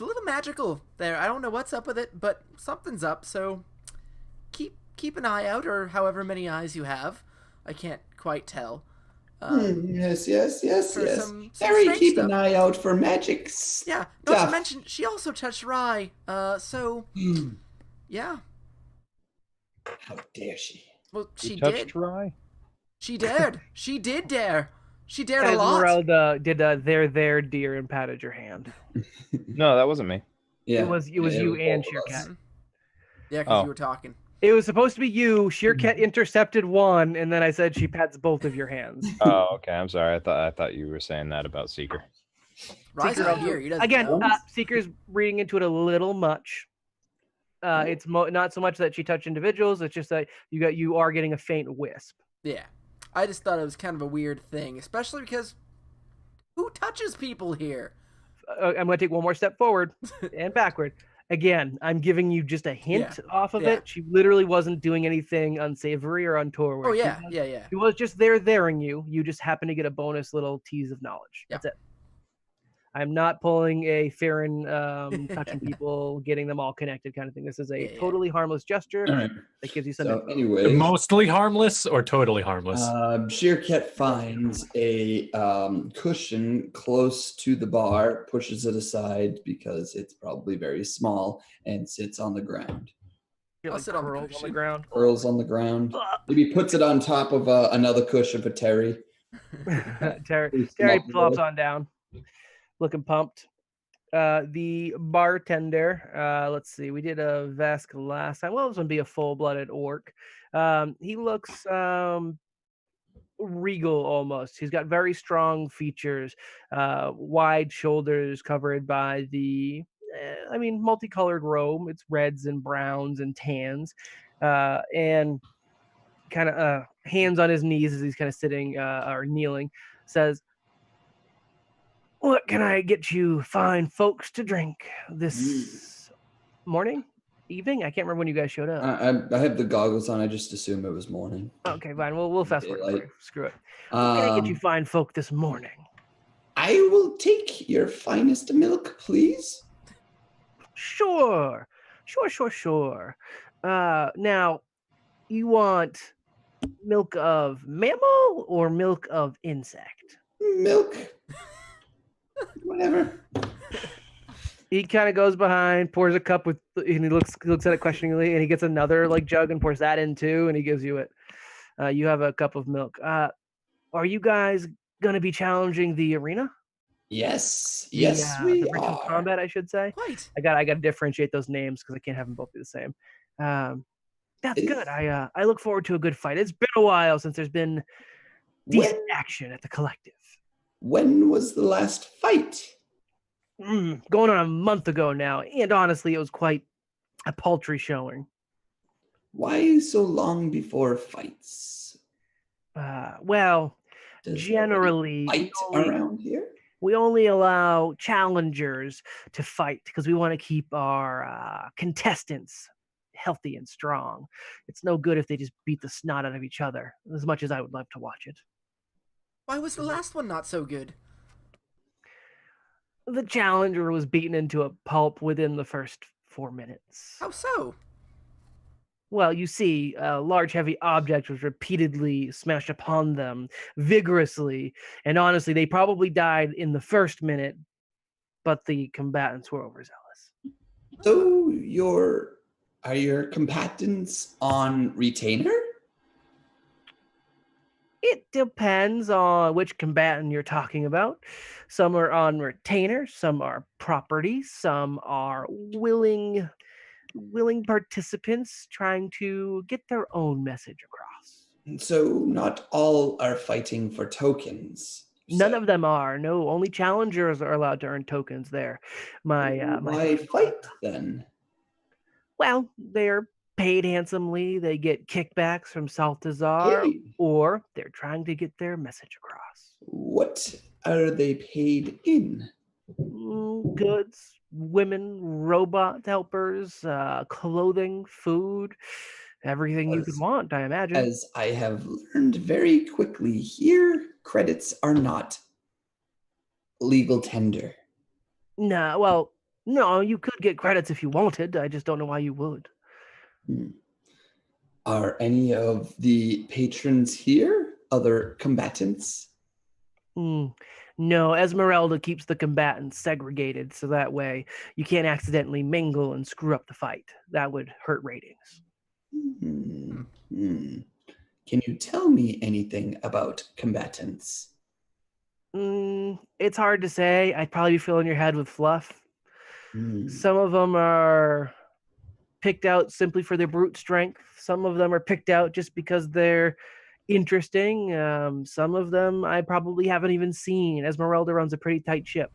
little magical there. I don't know what's up with it, but something's up. So keep an eye out, or however many eyes you have. I can't quite tell. Yes. Some Harry, keep stuff. an eye out for magic stuff. Yeah, not to mention, she also touched Rye. Yeah. How dare she? Well, she touched did. Rye? She dared. She did dare. She dared a lot. Esmeralda did there, dear, and patted your hand. No, that wasn't me. Yeah, it was you and Sheerkat. Yeah, because you were talking. It was supposed to be you. Sheerkat intercepted one, and then I said she pats both of your hands. Oh, okay. I'm sorry. I thought you were saying that about Seeker. Seeker out here. He doesn't again, know. Seeker's reading into it a little much. It's not so much that she touched individuals. It's just that you are getting a faint wisp. Yeah. I just thought it was kind of a weird thing, especially because who touches people here? I'm going to take one more step forward and backward. Again, I'm giving you just a hint off of it. She literally wasn't doing anything unsavory or untoward. Oh, yeah. She was just there-thering you. You just happen to get a bonus little tease of knowledge. That's it. I'm not pulling a Farron touching people, getting them all connected kind of thing. This is a totally harmless gesture that gives you some info. Anyway, mostly harmless or totally harmless? Sheercat finds a cushion close to the bar, pushes it aside because it's probably very small, and sits on the ground. I'll sit on the ground. Curls on the ground. Maybe puts it on top of another cushion for Terry. Terry flops on down, looking pumped. The bartender, let's see, we did a Vesk last time. Well, this would be a full-blooded orc. He looks regal almost. He's got very strong features, wide shoulders covered by the multicolored robe. It's reds and browns and tans, and kind of hands on his knees as he's kind of sitting or kneeling, says, "What can I get you fine folks to drink this morning? Evening? I can't remember when you guys showed up." I have the goggles on. I just assume it was morning. Okay, fine. We'll fast forward. Screw it. What can I get you fine folk this morning? I will take your finest milk, please. Sure. Now, you want milk of mammal or milk of insect? Milk. Whatever. He kind of goes behind, pours a cup and he looks at it questioningly, and he gets another jug and pours that in too, and he gives you it. You have a cup of milk. Are you guys gonna be challenging the arena? Yes, we are. Combat, I should say. Right. I got to differentiate those names because I can't have them both be the same. That's good. I look forward to a good fight. It's been a while since there's been decent action at the collective. When was the last fight? Going on a month ago now, and honestly, it was quite a paltry showing. Why so long before fights? Generally, fight around here? We only allow challengers to fight because we want to keep our contestants healthy and strong. It's no good if they just beat the snot out of each other, as much as I would love to watch it. Why was the last one not so good? The challenger was beaten into a pulp within the first 4 minutes. How so? Well, you see, a large heavy object was repeatedly smashed upon them vigorously, and honestly, they probably died in the first minute, but the combatants were overzealous. So are your combatants on retainer? It depends on which combatant you're talking about. Some are on retainer, some are property, some are willing participants trying to get their own message across. So not all are fighting for tokens. None of them are. No, only challengers are allowed to earn tokens there. Why fight then? Well, they're paid handsomely. They get kickbacks from Saltazar, or they're trying to get their message across. What are they paid in? Goods, women, robot helpers, clothing, food, everything you could want, I imagine. As I have learned very quickly here, credits are not legal tender. No, you could get credits if you wanted. I just don't know why you would. Are any of the patrons here other combatants? No, Esmeralda keeps the combatants segregated, so that way you can't accidentally mingle and screw up the fight. That would hurt ratings. Can you tell me anything about combatants? It's hard to say. I'd probably be filling your head with fluff. Some of them are picked out simply for their brute strength. Some of them are picked out just because they're interesting. Some of them I probably haven't even seen. Esmeralda runs a pretty tight ship.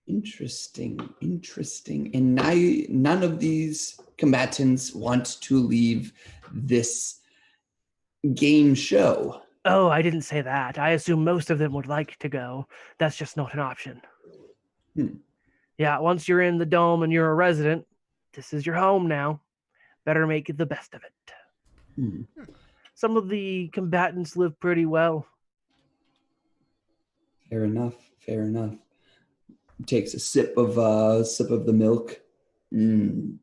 Interesting. And none of these combatants want to leave this game show. Oh, I didn't say that. I assume most of them would like to go. That's just not an option. Yeah, once you're in the dome and you're a resident, this is your home now. Better make the best of it. Hmm. Some of the combatants live pretty well. Fair enough. Fair enough. Takes a sip of the milk.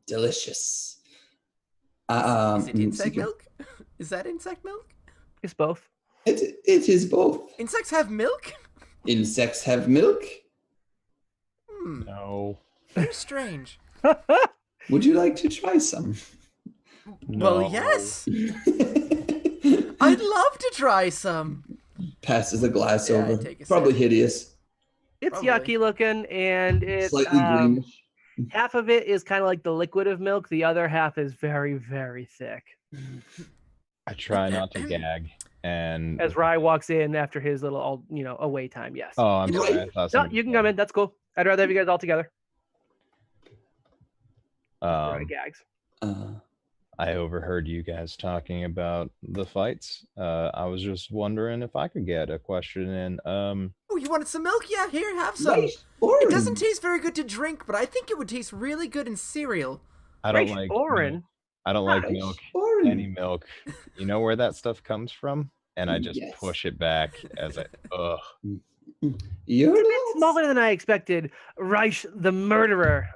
Delicious. Is it insect Seeker. milk? Is that insect milk? It's both. It is both. Insects have milk? Insects have milk. No. Very strange. Would you like to try some? Well, yes. I'd love to try some. Passes a glass Yeah, over. take a Probably sip. hideous. It's Probably. yucky looking, and it's Slightly greenish. half of it is kind of like the liquid of milk. The other half is very, very thick. I try not to gag. And As Rye walks in after his little, away time. Yes. oh, I'm You know, sorry. I thought No, somebody you can come in. That's cool. I'd rather have you guys all together. Rye gags. I overheard you guys talking about the fights. I was just wondering if I could get a question in. Oh, you wanted some milk? Yeah, here, have some. Right, It doesn't taste very good to drink, but I think it would taste really good in cereal. I don't Raish like Orin. milk. I don't like Raish milk. Orin. Any milk. You know where that stuff comes from? And I just Yes. push it back as ugh. You're It's a bit smaller than I expected. Reich the murderer.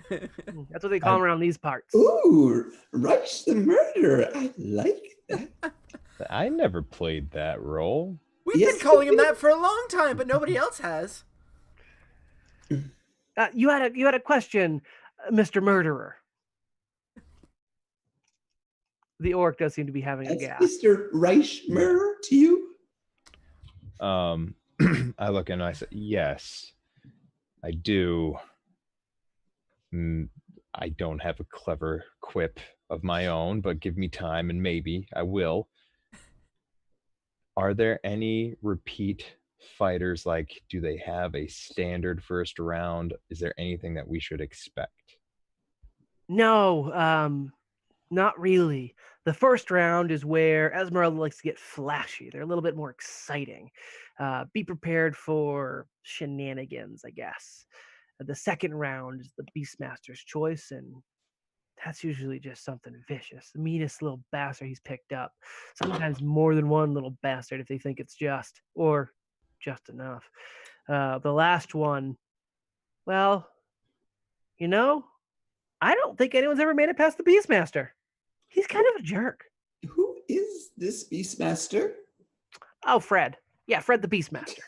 That's what they call him around these parts. Ooh, Rush the murderer. I like that. I never played that role. We've Yes, been calling him you did. that for a long time, but nobody else has. You had a question, Mr. Murderer. The orc does seem to be having a That's gas. Mr. Reich murderer to you? I look and I say, yes, I do. I don't have a clever quip of my own, but give me time and maybe I will. Are there any repeat fighters? Like, do they have a standard first round? Is there anything that we should expect? No, not really. The first round is where Esmeralda likes to get flashy. They're a little bit more exciting. Be prepared for shenanigans, I guess. The second round is the Beastmaster's choice, and that's usually just something vicious. The meanest little bastard he's picked up. Sometimes more than one little bastard if they think it's just, or just enough. The last one, well, I don't think anyone's ever made it past the Beastmaster. He's kind of a jerk. Who is this Beastmaster? Oh, Fred. Yeah, Fred the Beastmaster.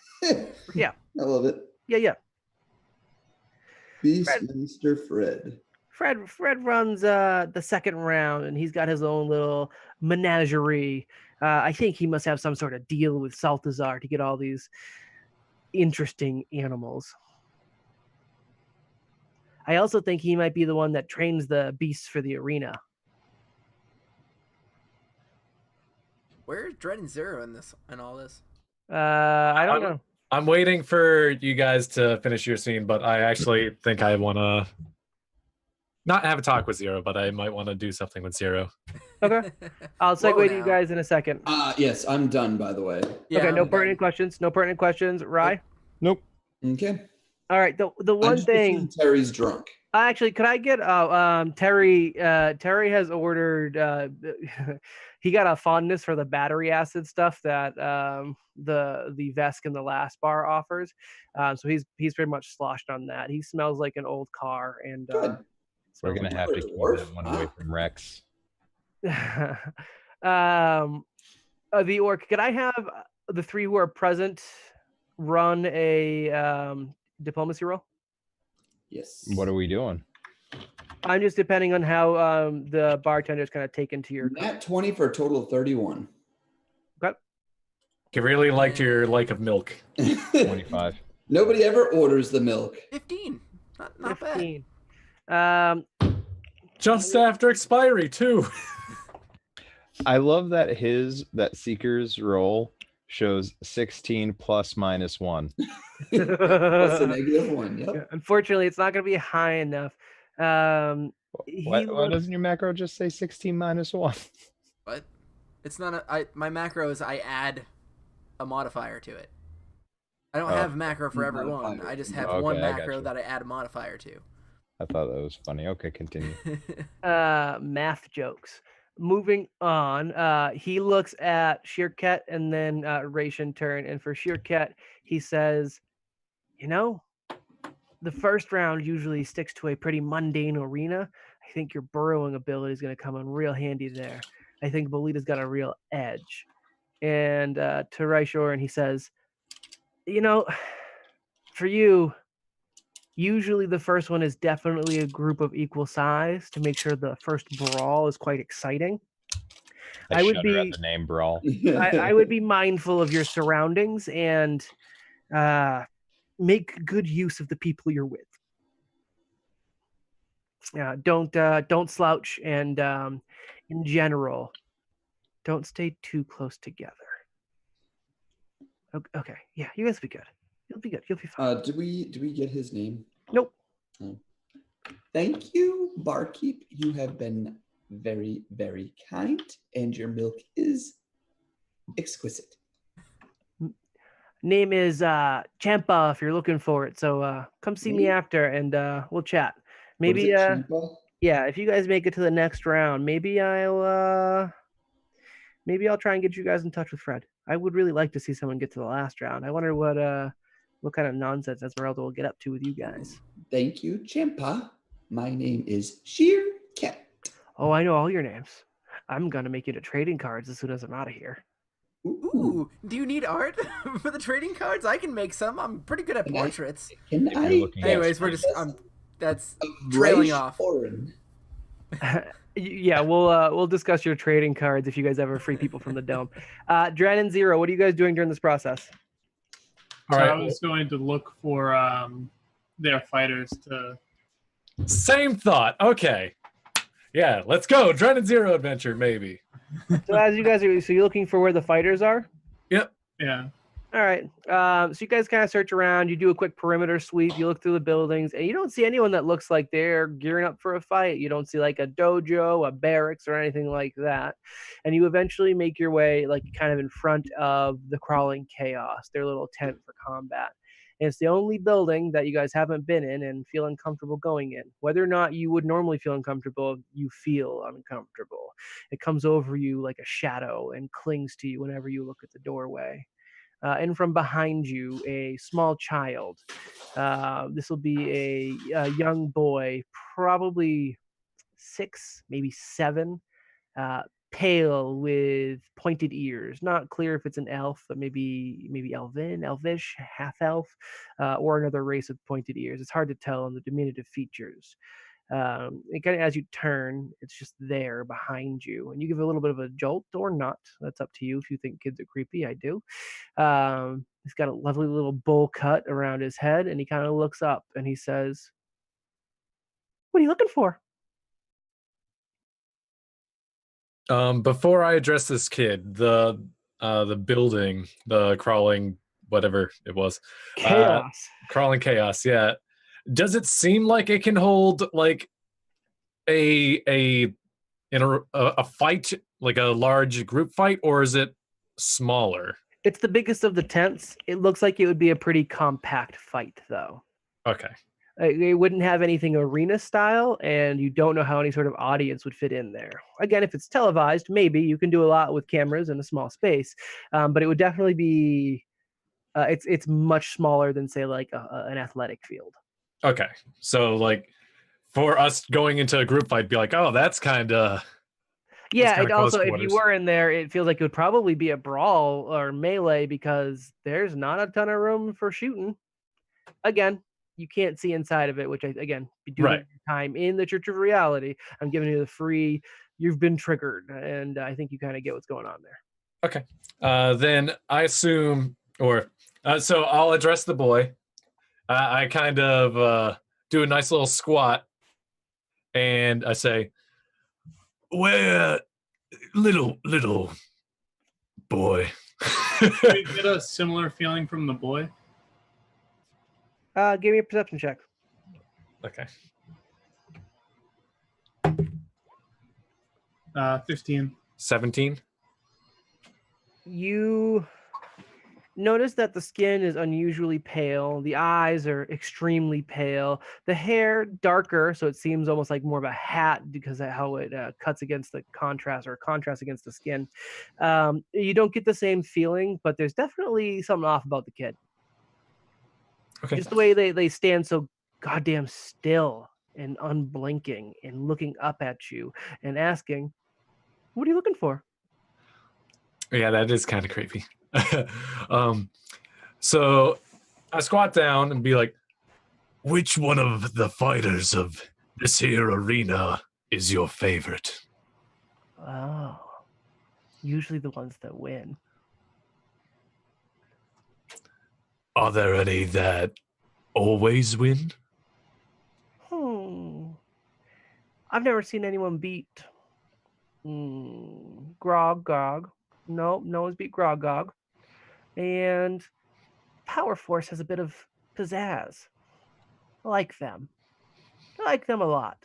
Yeah. I love it. Yeah. Beastmaster Fred. Fred runs the second round, and he's got his own little menagerie. I think he must have some sort of deal with Saltazar to get all these interesting animals. I also think he might be the one that trains the beasts for the arena. Where's Dread and Zero in this and all this? I don't know. I'm waiting for you guys to finish your scene, but I actually think I want to not have a talk with Zero, but I might want to do something with Zero. Okay. I'll Whoa, segue to you now. guys in a second. Yes, I'm done, by the way. Yeah, okay, I'm no done. pertinent questions. No pertinent questions. Rye? Nope. Okay. All right. The I one just thing... assume Terry's drunk. Actually, could I get Terry? Terry has ordered. He got a fondness for the battery acid stuff that the Vesk in the last bar offers. So he's pretty much sloshed on that. He smells like an old car, and Good. We're smells gonna have to keep Dwarf? that one away from Rex. the orc. Could I have the three who are present run a diplomacy roll? Yes. What are we doing? I'm just depending on how the bartender's kind of taken to your. Nat 20 for a total of 31. You really liked your like of milk. 25. Nobody ever orders the milk. 15. Not bad. 15. Just after expiry, too. I love that that Seeker's roll shows 16 plus minus 1. Plus a -1. Yep. Unfortunately, it's not going to be high enough. Why He doesn't your macro just say 16 minus 1? But it's not my macro is I add a modifier to it. I don't have macro for everyone. Modifier. I just have Okay, one I got macro you. that I add a modifier to. I thought that was funny. Okay, continue. Math jokes. Moving on, he looks at Shirket and then Ration turn. And for Shirket, he says, you know, the first round usually sticks to a pretty mundane arena. I think your burrowing ability is going to come in real handy there. I think Bolita's got a real edge. And to Raishore, and he says, you know, for you, usually the first one is definitely a group of equal size to make sure the first brawl is quite exciting. I would shudder at be the name Brawl. I would be mindful of your surroundings and make good use of the people you're with. Don't slouch, and in general, don't stay too close together. Okay, yeah, you guys will be good. You'll be good. You'll be fine. Do we get his name? Nope. Oh. Thank you, barkeep. You have been very, very kind, and your milk is exquisite. Name is Champa if you're looking for it. So come see me after, and we'll chat. Maybe yeah, if you guys make it to the next round, maybe I'll try and get you guys in touch with Fred. I would really like to see someone get to the last round. I wonder what kind of nonsense Esmeralda will get up to with you guys. Thank you, Champa. My name is Sheer Cat. Oh, I know all your names. I'm gonna make you into trading cards as soon as I'm out of here. Ooh, do you need art for the trading cards? I can make some. I'm pretty good at portraits. Anyways, we're just that's trailing off. Yeah, we'll discuss your trading cards if you guys ever free people from the dome. Dren and Zero, what are you guys doing during this process? All right, I was going to look for their fighters to. Same thought. Okay. Yeah, let's go. Dren and Zero adventure, maybe. So as you guys are, so you're looking for where the fighters are? Yep. Yeah. All right. So you guys kind of search around. You do a quick perimeter sweep. You look through the buildings, and you don't see anyone that looks like they're gearing up for a fight. You don't see like a dojo, a barracks, or anything like that. And you eventually make your way like kind of in front of the Crawling Chaos, their little tent for combat. And it's the only building that you guys haven't been in and feel uncomfortable going in. Whether or not you would normally feel uncomfortable, you feel uncomfortable. It comes over you like a shadow and clings to you whenever you look at the doorway. And from behind you, a small child. This will be a young boy, probably 6, maybe 7, pale with pointed ears. Not clear if it's an elf, but maybe elvish, half elf, or another race with pointed ears. It's hard to tell on the diminutive features. And kind of as you turn, it's just there behind you, and you give a little bit of a jolt or not. That's up to you. If you think kids are creepy, I do. He's got a lovely little bowl cut around his head, and he kind of looks up and he says, "What are you looking for?" Before I address this kid, the building, the crawling whatever it was, Chaos. Crawling Chaos. Yeah. Does it seem like it can hold like a fight, like a large group fight, or is it smaller? It's the biggest of the tents. It looks like it would be a pretty compact fight, though. Okay. It wouldn't have anything arena style, and you don't know how any sort of audience would fit in there. Again, if it's televised, maybe you can do a lot with cameras in a small space, but it would definitely be. It's much smaller than say like an athletic field. Okay, so like for us going into a group fight, be like, oh, that's kind of. Yeah, and also if you were in there, it feels like it would probably be a brawl or melee because there's not a ton of room for shooting. Again, you can't see inside of it, which again, due to time in the Church of Reality, I'm giving you the free. You've been triggered, and I think you kind of get what's going on there. Okay, then I assume, so I'll address the boy. I kind of do a nice little squat, and I say, "Where, little boy?" Do you get a similar feeling from the boy? Give me a perception check. Okay. 15. 17. You notice that the skin is unusually pale. The eyes are extremely pale. The hair darker, so it seems almost like more of a hat because of how it cuts against the contrast or contrasts against the skin. You don't get the same feeling, but there's definitely something off about the kid. Okay. Just the way they stand so goddamn still and unblinking and looking up at you and asking, "What are you looking for?" Yeah, that is kind of creepy. So I squat down and be like, which one of the fighters of this here arena is your favorite? Oh, usually the ones that win. Are there any that always win? I've never seen anyone beat Grog Gog. No one's beat Grog Gog. And Power Force has a bit of pizzazz. I like them. I like them a lot.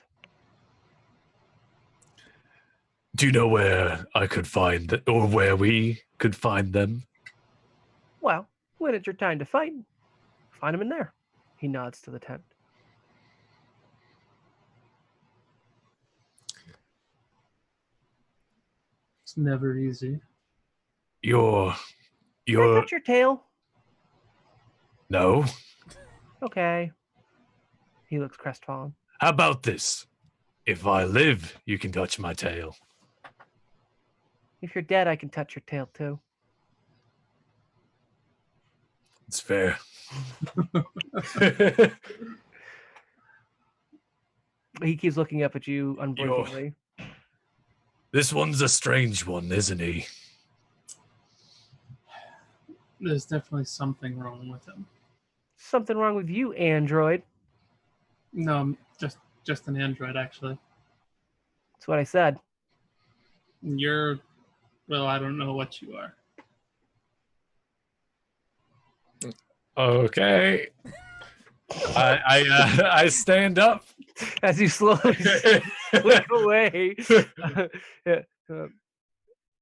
Do you know where I could find or where we could find them? Well, when it's your time to fight, find them in there. He nods to the tent. It's never easy. Can I touch your tail? No. Okay. He looks crestfallen. How about this? If I live, you can touch my tail. If you're dead, I can touch your tail too. It's fair. He keeps looking up at you unblinkingly. This one's a strange one, isn't he? There's definitely something wrong with him. Something wrong with you, android. No, just an android, actually. That's what I said. Well, I don't know what you are. Okay. I stand up as you slowly slip away.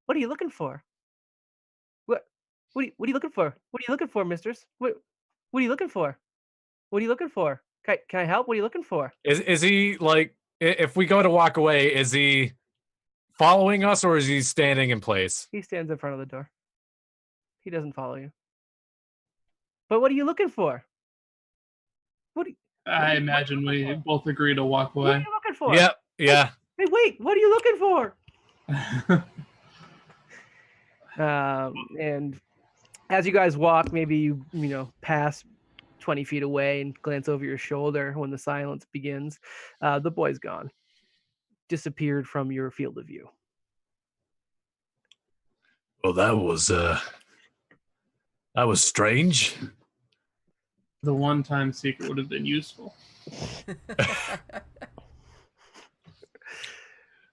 What are you looking for? What are you looking for? What are you looking for, mistress? What are you looking for? What are you looking for? Can I help? What are you looking for? Is he like, if we go to walk away, is he following us or is he standing in place? He stands in front of the door. He doesn't follow you. But what are you looking for? I imagine we both agree to walk away. What are you looking for? Yep. Yeah. Hey, wait. What are you looking for? And as you guys walk, maybe you pass 20 feet away and glance over your shoulder when the silence begins. The boy's gone. Disappeared from your field of view. Well, that was strange. The one-time secret would have been useful.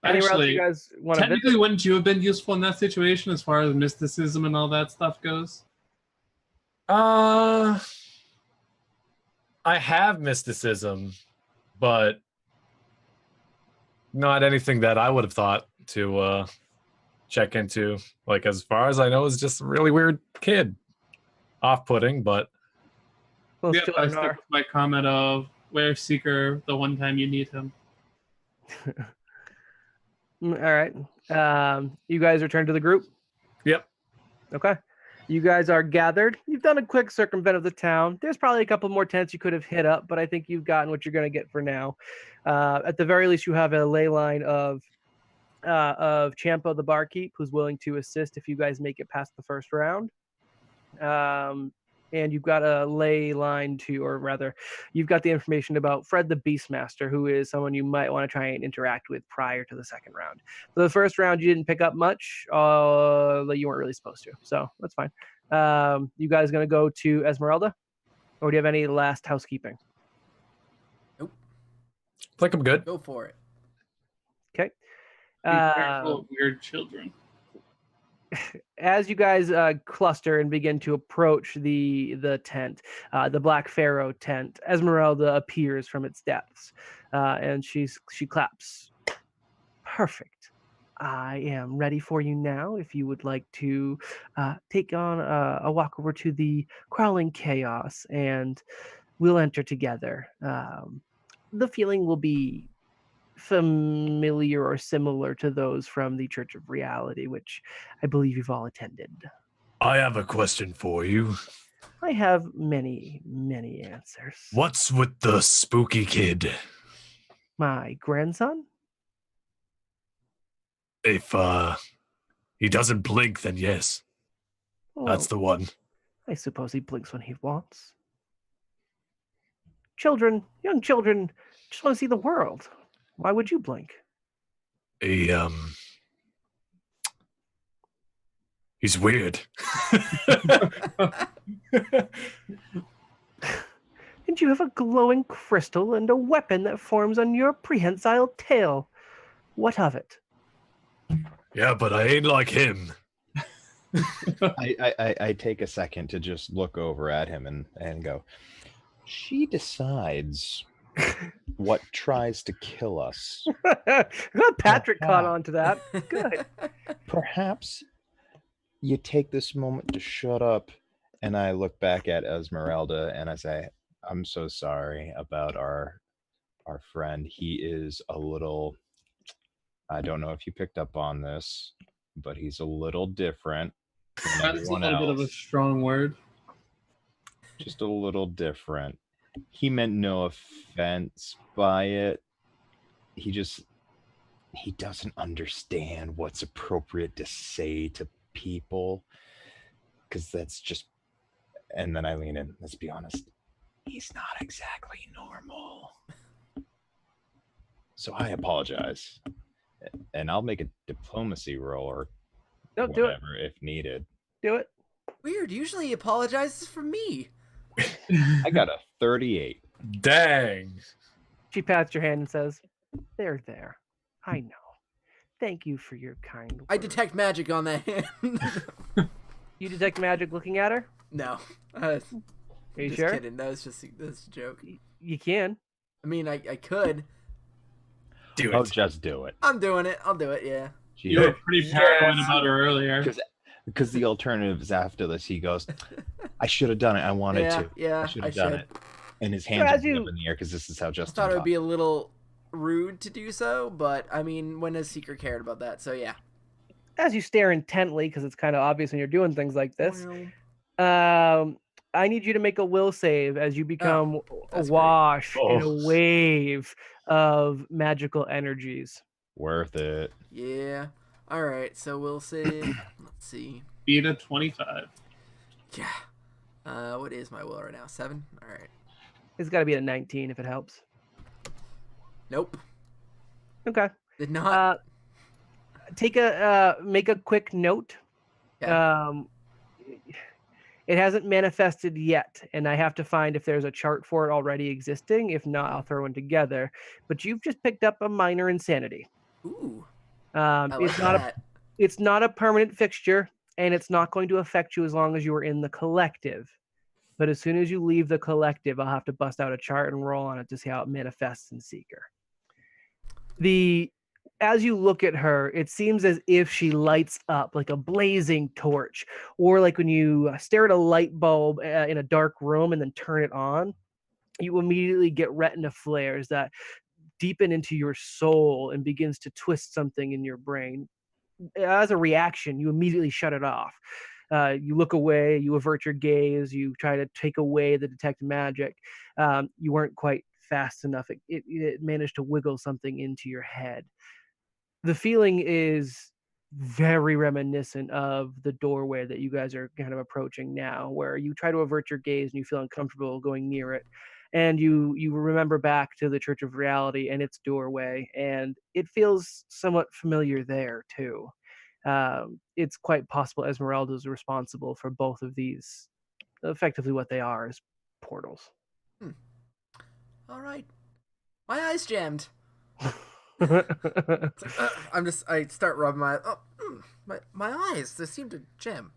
Actually, you guys want technically, wouldn't you have been useful in that situation as far as mysticism and all that stuff goes? I have mysticism, but not anything that I would have thought to check into. Like, as far as I know, is just a really weird kid. Off-putting, but I stick with my comment of where's Seeker the one time you need him. All right. You guys return to the group? Yep. Okay. You guys are gathered. You've done a quick circumvent of the town. There's probably a couple more tents you could have hit up, but I think you've gotten what you're going to get for now. At the very least, you have a ley line of Champa the barkeep, who's willing to assist if you guys make it past the first round. And you've got a ley line or rather, you've got the information about Fred the Beastmaster, who is someone you might want to try and interact with prior to the second round. For the first round, you didn't pick up much, that you weren't really supposed to, so that's fine. You guys going to go to Esmeralda, or do you have any last housekeeping? Nope. I think I'm good. Go for it. Okay. Be careful of weird children. As you guys cluster and begin to approach the tent, the Black Pharaoh tent, Esmeralda appears from its depths, and she claps. Perfect. I am ready for you now. If you would like to take on a walk over to the Crawling Chaos, and we'll enter together. The feeling will be familiar or similar to those from the Church of Reality, which I believe you've all attended. I have a question for you. I have many, many answers. What's with the spooky kid? My grandson? If he doesn't blink, then yes. That's the one. I suppose he blinks when he wants. Children, young children, just want to see the world. Why would you blink? He's weird. And you have a glowing crystal and a weapon that forms on your prehensile tail. What of it? Yeah, but I ain't like him. I take a second to just look over at him and go, she decides what tries to kill us. Good, Patrick caught on to that. Good. Perhaps you take this moment to shut up. And I look back at Esmeralda and I say, I'm so sorry about our friend. He is a little, I don't know if you picked up on this, but he's a little different than That's a everyone little bit of a else. strong word. Just a little different. He meant no offense by it. He doesn't understand what's appropriate to say to people, because that's just, and then I lean in, let's be honest, he's not exactly normal. So I apologize. And I'll make a diplomacy roll or whatever if needed. Do it. Weird. Usually he apologizes for me. I got a 38. Dang. She pats your hand and says, there. I know. Thank you for your kind words. I detect magic on that hand. You detect magic looking at her? No. Are you just sure? kidding. That's a joke. You can. I mean, I could. Do Oh, it. just do it. I'm doing it. I'll do it, yeah. You were pretty paranoid about her earlier. Because the alternative is after this, he goes, I should have done it. I wanted to. Yeah, I should have done it. And his hands as are you- up in the air because this is how I Justin thought it would talks. be a little rude to do so, but I mean, when has Seeker cared about that? So yeah. As you stare intently, because it's kind of obvious when you're doing things like this, Well, I need you to make a will save as you become that's awash in Oh. a wave of magical energies. Worth it. yeah. All right. So we'll say, let's see. Beat a 25. Yeah. What is my will right now? 7. All right. It's got to be a 19 if it helps. Nope. Okay. Did not. Make a quick note. Yeah. It hasn't manifested yet, and I have to find if there's a chart for it already existing. If not, I'll throw one together. But you've just picked up a minor insanity. Ooh. I like It's not that. it's not a permanent fixture, and it's not going to affect you as long as you are in the collective. But as soon as you leave the collective, I'll have to bust out a chart and roll on it to see how it manifests in Seeker. As you look at her, it seems as if she lights up like a blazing torch, or like when you stare at a light bulb in a dark room and then turn it on, you immediately get retina flares that deepen into your soul and begins to twist something in your brain. As a reaction, you immediately shut it off. You look away, you avert your gaze, you try to take away the detect magic. You weren't quite fast enough. It managed to wiggle something into your head. The feeling is very reminiscent of the doorway that you guys are kind of approaching now, where you try to avert your gaze and you feel uncomfortable going near it. And you remember back to the Church of Reality and its doorway, and it feels somewhat familiar there too. It's quite possible Esmeralda is responsible for both of these. Effectively, what they are is portals. All right. My eyes jammed. I start rubbing my eyes. They seem to jam.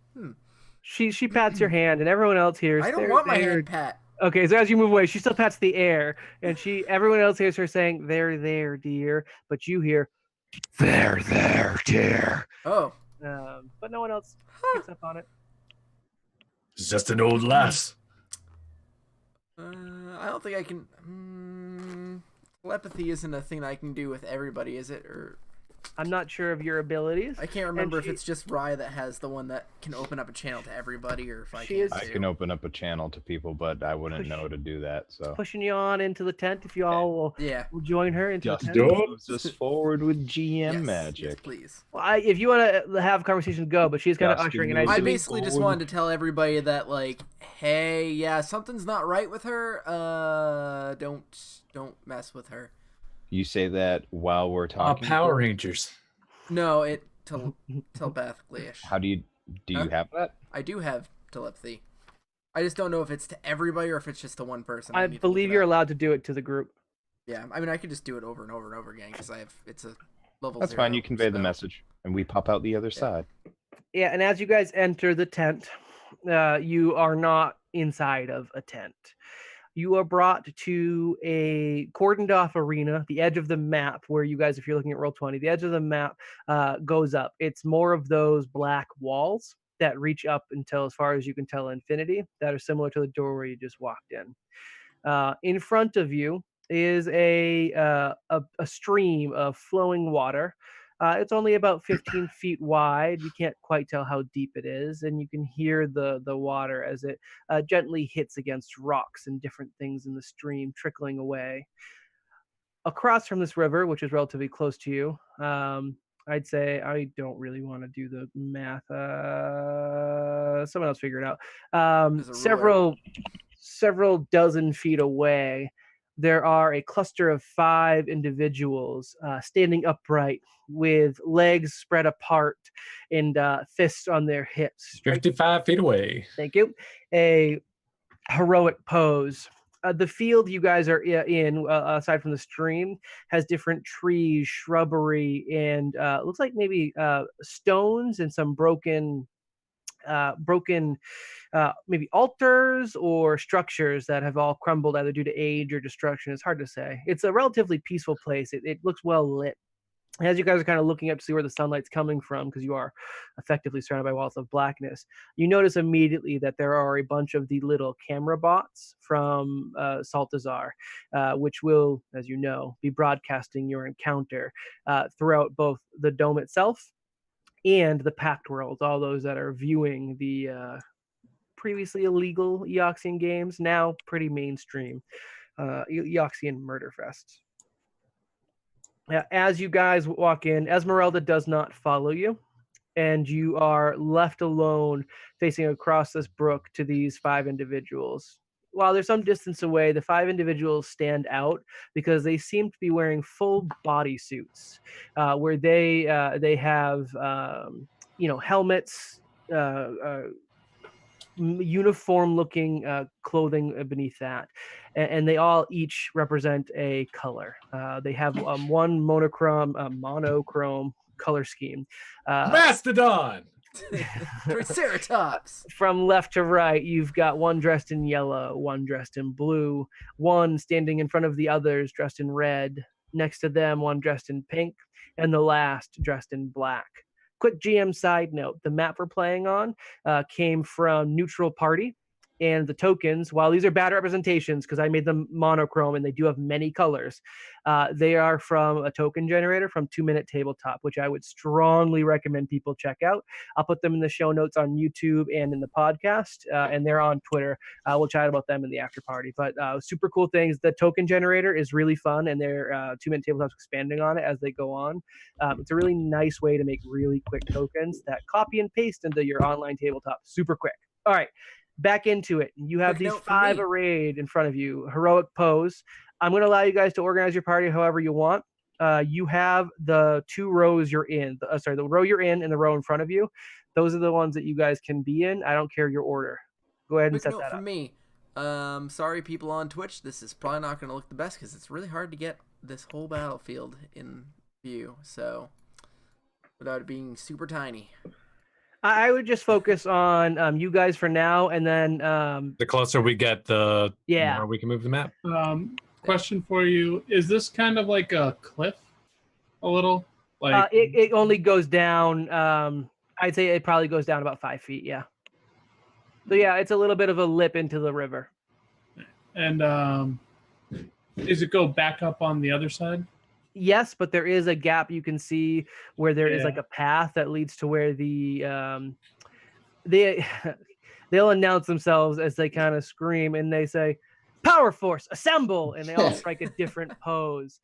She pats your hand, and everyone else hears. I don't want my hand pat. Okay, so as you move away, she still pats the air, and everyone else hears her saying, "They're there, dear," but you hear, There, dear. Oh. But no one else picks up on it. It's just an old lass. I don't think I can. Telepathy isn't a thing that I can do with everybody, is it? Or I'm not sure of your abilities. I can't remember if it's just Rye that has the one that can open up a channel to everybody, or if I can. I can open up a channel to people, but I wouldn't know to do that. So pushing you on into the tent. If you all will join her into just the tent. moves us forward with GM magic. Yes, please. Well, if you want to have a conversation, go. But she's kind of ushering, and I basically just wanted to tell everybody that, like, hey, yeah, something's not right with her. Don't mess with her. You say that while we're talking. Power Rangers. No, telepathically. How do you have that? I do have telepathy. I just don't know if it's to everybody or if it's just to one person. I believe you're allowed to do it to the group. Yeah, I mean, I could just do it over and over and over again because it's a level. That's 0, fine. You convey the message, and we pop out the other side. Yeah, and as you guys enter the tent, you are not inside of a tent. You are brought to a cordoned off arena, the edge of the map where you guys, if you're looking at Roll20, the edge of the map goes up. It's more of those black walls that reach up until, as far as you can tell, infinity, that are similar to the door where you just walked in. In front of you is a stream of flowing water. It's only about 15 feet wide. You can't quite tell how deep it is, and you can hear the water as it gently hits against rocks and different things in the stream trickling away. Across from this river, which is relatively close to you, I'd say I don't really want to do the math. Someone else figure it out. Several dozen feet away, there are a cluster of 5 individuals standing upright with legs spread apart and fists on their hips. 55 feet away. Thank you. A heroic pose. The field you guys are in, aside from the stream, has different trees, shrubbery, and looks like maybe stones and some broken maybe altars or structures that have all crumbled either due to age or destruction. It's hard to say. It's a relatively peaceful place. It looks well lit. As you guys are kind of looking up to see where the sunlight's coming from, because you are effectively surrounded by walls of blackness, you notice immediately that there are a bunch of the little camera bots from Saltazar, which will, as you know, be broadcasting your encounter throughout both the dome itself and the Pact Worlds, all those that are viewing the previously illegal Eoxian games, now pretty mainstream Eoxian Murder Fest. As you guys walk in, Esmeralda does not follow you, and you are left alone facing across this brook to these 5 individuals. While they're some distance away, the 5 individuals stand out because they seem to be wearing full bodysuits, where they have helmets, uniform-looking clothing beneath that, and they all each represent a color. They have one monochrome color scheme. Mastodon! Triceratops! From left to right, you've got one dressed in yellow, one dressed in blue, one standing in front of the others dressed in red, next to them one dressed in pink, and the last dressed in black. Quick GM side note, the map we're playing on came from Neutral Party, and the tokens, while these are bad representations because I made them monochrome and they do have many colors, they are from a token generator from 2 Minute Tabletop, which I would strongly recommend people check out. I'll put them in the show notes on YouTube and in the podcast, and they're on Twitter. We'll chat about them in the after party. But super cool things. The token generator is really fun, and they're 2 Minute Tabletop's expanding on it as they go on. It's a really nice way to make really quick tokens that copy and paste into your online tabletop super quick. All right. Back into it. You have these 5 arrayed in front of you. Heroic pose. I'm going to allow you guys to organize your party however you want. You have the 2 rows you're in. The row you're in and the row in front of you. Those are the ones that you guys can be in. I don't care your order. Go ahead and set that up. For me, sorry people on Twitch, this is probably not going to look the best because it's really hard to get this whole battlefield in view. So, without it being super tiny. I would just focus on you guys for now, and then the closer we get, the more we can move the map. Question for you: is this kind of like a cliff, a little? Like, it only goes down. I'd say it probably goes down about 5 feet. Yeah. So yeah, it's a little bit of a lip into the river. and does it go back up on the other side? Yes, but there is a gap you can see where there is Yeah. like a path that leads to where they they'll announce themselves as they kind of scream and they say, "Power Force, assemble!" And they all strike a different pose,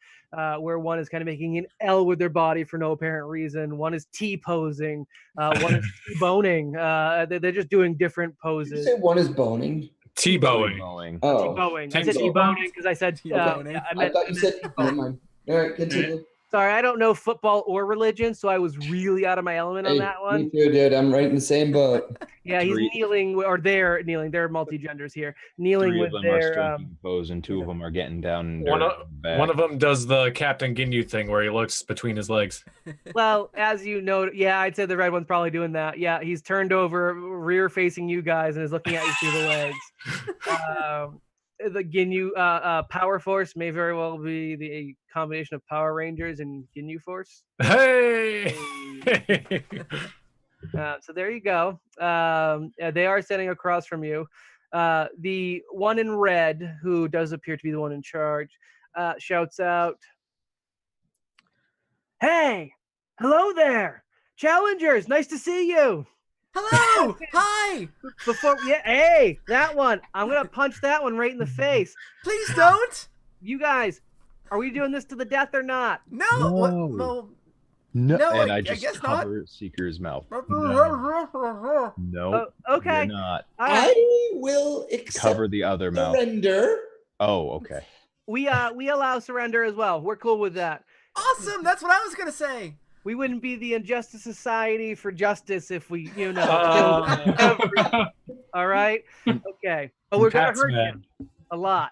where one is kind of making an L with their body for no apparent reason. One is T-posing. One is T-boning. They're just doing different Did you poses. say one is boning? T-bowing. Oh, T-bowing. I said T-boning because I said T-boning. I thought you said. Never mind. All right, continue. Sorry, I don't know football or religion, so I was really out of my element on that one. Me too, dude. I'm right in the same boat. Yeah, he's kneeling, or they're kneeling. They're multi-genders here, kneeling Three with of them are their. striking pose, and two of them are getting down. And One of them does the Captain Ginyu thing where he looks between his legs. Well, as you know, yeah, I'd say the red one's probably doing that. Yeah, he's turned over, rear facing you guys, and is looking at you through the legs. The Ginyu Power Force may very well be the combination of Power Rangers and Ginyu Force. Hey! So there you go. They are standing across from you. The one in red, who does appear to be the one in charge, shouts out, "Hey, hello there, challengers! Nice to see you." Hello! Hi! Hey, that one. I'm gonna punch that one right in the face. Please don't! You guys, are we doing this to the death or not? No! No. What? Well, No, No, and I I just guess cover Seeker's mouth. no. No, Okay. you're not. All right. I will accept Cover the other mouth. surrender. Oh, okay. We allow surrender as well. We're cool with that. Awesome! That's what I was gonna say. We wouldn't be the Injustice Society for Justice if we, killed everyone. All right? Okay. But we're going to hurt him a lot.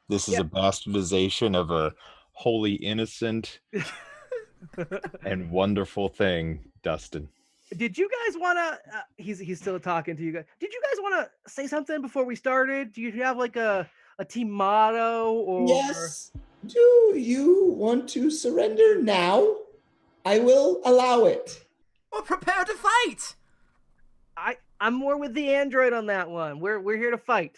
This is a bastardization of a wholly innocent and wonderful thing, Dustin. Did you guys want to, he's still talking to you guys. Did you guys want to say something before we started? Do you have like a team motto or? Yes. Do you want to surrender now? I will allow it. Well, prepare to fight. I'm more with the android on that one. We're here to fight.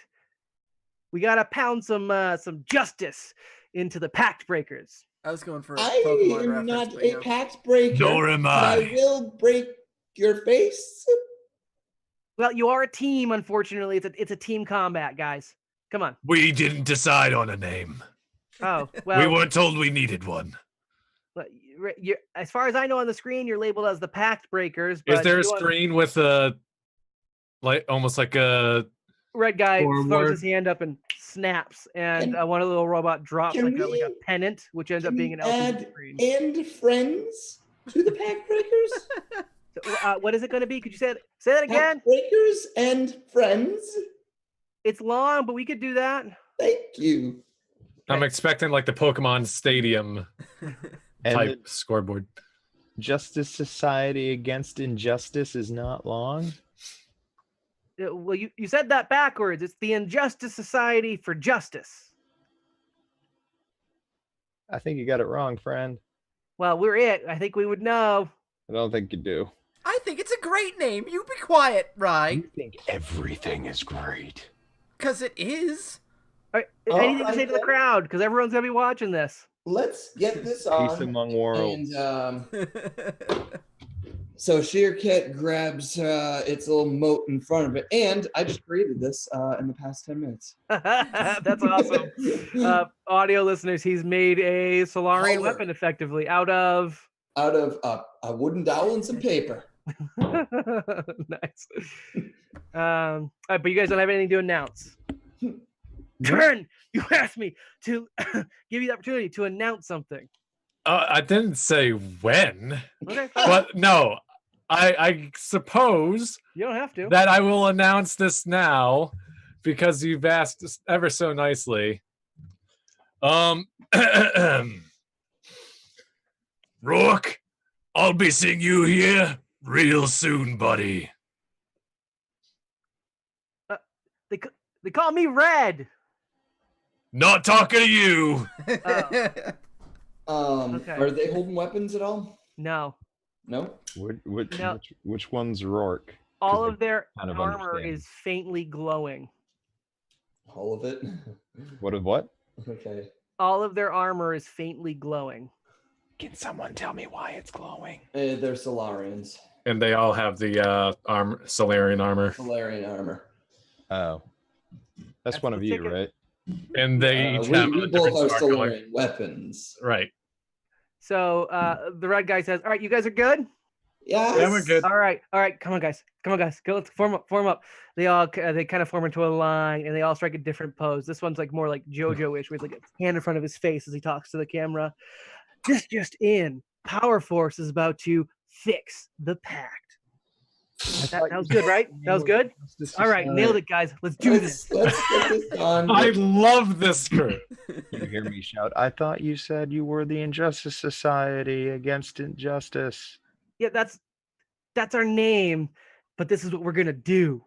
We gotta pound some justice into the pact breakers. I was going for a I Pokemon am reference, not but, a pact breaker. Nor am but I. I will break your face. Well, you are a team. Unfortunately, it's a team combat, guys. Come on. We didn't decide on a name. Oh well. We weren't told we needed one. You're, as far as I know on the screen, you're labeled as the Pact Breakers. But Is there a screen with a almost like a red guy throws Forward. his hand up and snaps, and one of the little robot drops can like a we- pennant, which ends up Can being we an LCD add screen. and friends to the pact breakers? So, what is it going to be? Could you say that again? Pact breakers and friends. It's long, but we could do that. Thank you. I'm expecting like the Pokemon Stadium And type the scoreboard. Justice Society Against Injustice is not long. Well, you said that backwards. It's the Injustice Society for Justice. I think you got it wrong, friend. Well, we're it. I think we would know. I don't think you do. I think it's a great name. You be quiet, Rye. You think everything is great. Because it is. All right, anything to say to the crowd? Because everyone's going to be watching this. Let's get this on. Peace among worlds. And so Sheerkat grabs its little moat in front of it, and I just created this in the past 10 minutes. That's awesome. Audio listeners, he's made a Solarian weapon effectively out of a wooden dowel and some paper. nice. All right, but you guys don't have anything to announce. Turn, you asked me to give you the opportunity to announce something. I didn't say when, Okay, but no, I suppose you don't have to. that I will announce this now because you've asked ever so nicely. Rourke, I'll be seeing you here real soon, buddy. They call me Red. Not talking to you. Okay. Are they holding weapons at all? No. No. No. Which one's Rourke? All of their kind of armor understand. is faintly glowing. All of it. What? Okay. All of their armor is faintly glowing. Can someone tell me why it's glowing? They're Solarians. And they all have the Solarian armor. Solarian armor. Oh, that's one the of you, ticket. right? And they each we have a both different are star color. Solarian weapons. Right. So the red guy says, "All right, you guys are good. Yes. Yeah, we're good. All right. Come on, guys. Go. Let's form up. They kind of form into a line, and they all strike a different pose. This one's like more like JoJo-ish, where he's like a hand in front of his face as he talks to the camera. This just in: Power Force is about to fix the pact. That was good, right? That was good. All right, nailed it, guys. Let's do this. Let's get this done. I love this crew. You hear me shout, I thought you said you were the Injustice Society against injustice. Yeah, that's our name, but this is what we're gonna do.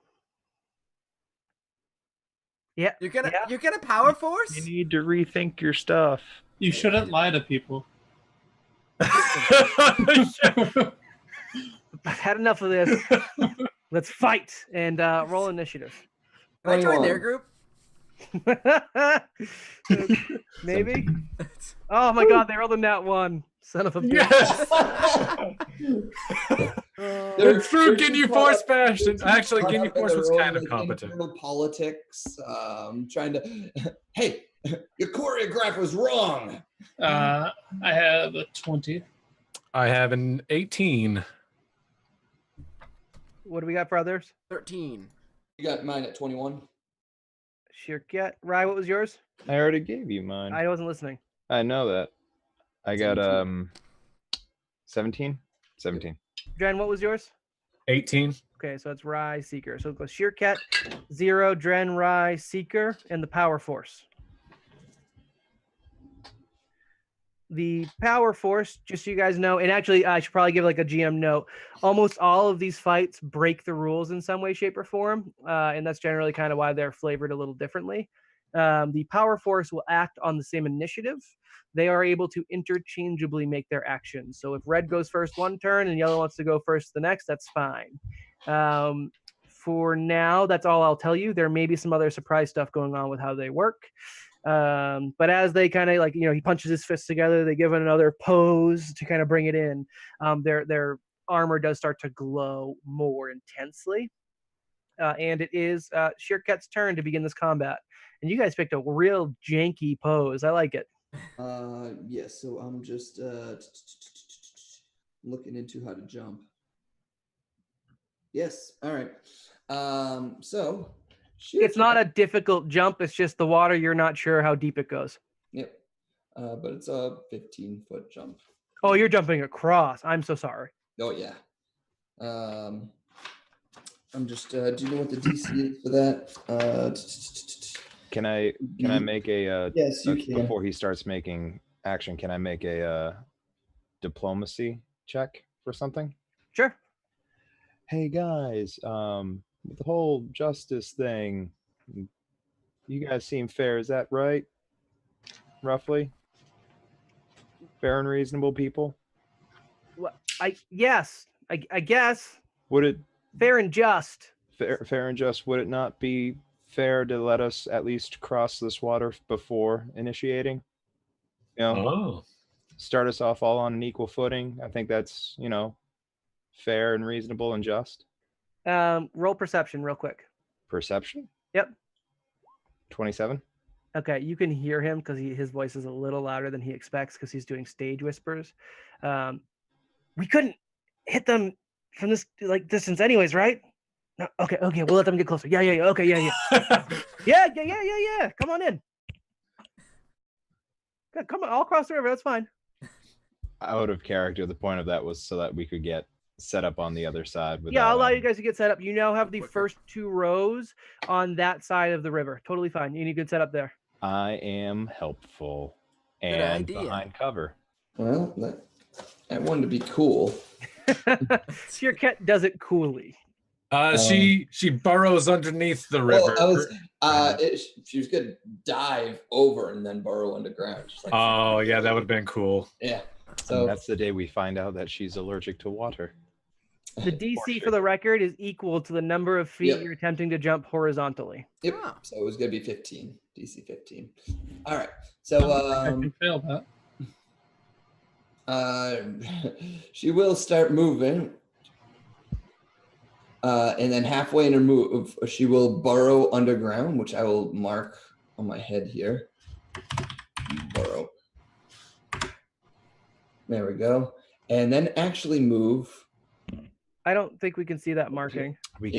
Yeah. You're gonna Power Force? You need to rethink your stuff. You shouldn't lie to people. I've had enough of this. Let's fight and roll initiative. Can I join their group? Maybe. Oh my God! They rolled a nat 1. Son of a bitch. Yes. In true Ginyu Force fashion. Actually, Ginyu Force was kind of competent. Internal politics, trying to. Hey, your choreograph was wrong. I have a 20. I have an 18. What do we got for others? 13. You got mine at 21. Shirket. Rye, what was yours? I already gave you mine. I wasn't listening. I know that. I got 17. Dren, what was yours? 18. Okay, so it's Rye, Seeker. So it goes Sheerkat, 0, Dren, Rye, Seeker, and the Power Force. The Power Force, just so you guys know, and actually I should probably give like a GM note, almost all of these fights break the rules in some way, shape, or form, and that's generally kind of why they're flavored a little differently. The Power Force will act on the same initiative. They are able to interchangeably make their actions. So if red goes first one turn and yellow wants to go first the next, that's fine. For now, that's all I'll tell you. There may be some other surprise stuff going on with how they work. But as they kind of he punches his fists together, they give it another pose to kind of bring it in. Their armor does start to glow more intensely. And it is Sheerket's turn to begin this combat. And you guys picked a real janky pose. I like it. Yes, so I'm just looking into how to jump. Yes, all right. So it's not a difficult jump. It's just the water. You're not sure how deep it goes. Yep. But it's a 15-foot jump. Oh, you're jumping across. I'm so sorry. Oh, yeah. I'm just, do you know what the DC is for that? Can I make a, yes, you can. Before he starts making action, can I make a diplomacy check for something? Sure. Hey guys, the whole justice thing, you guys seem fair, is that right? Roughly? Fair and reasonable people? Yes, I guess. Would it fair and just? Fair and just, would it not be fair to let us at least cross this water before initiating? You know, start us off all on an equal footing. I think that's, fair and reasonable and just. Roll perception real quick. Perception? Yep. 27. Okay, you can hear him because his voice is a little louder than he expects because he's doing stage whispers. We couldn't hit them from this distance anyways, right? No, okay, we'll let them get closer. Yeah, okay, yeah. yeah. Come on in. Good, come on, all across the river, that's fine. Out of character, the point of that was so that we could get set up on the other side. Yeah, I'll allow you guys to get set up. You now have the first 2 rows on that side of the river. Totally fine. You need good setup there. I am helpful and behind cover. Well, I wanted to be cool. Sheerkat does it coolly. She burrows underneath the river. She was gonna dive over and then burrow underground. Just like yeah, that would have been cool. Yeah. So that's the day we find out that she's allergic to water. The DC for the record is equal to the number of feet you're attempting to jump horizontally. Yep. So it was gonna be 15. DC 15. All right. So I can fail that. She will start moving. And then halfway in her move, she will burrow underground, which I will mark on my head here. Burrow. There we go. And then actually move. I don't think we can see that marking. You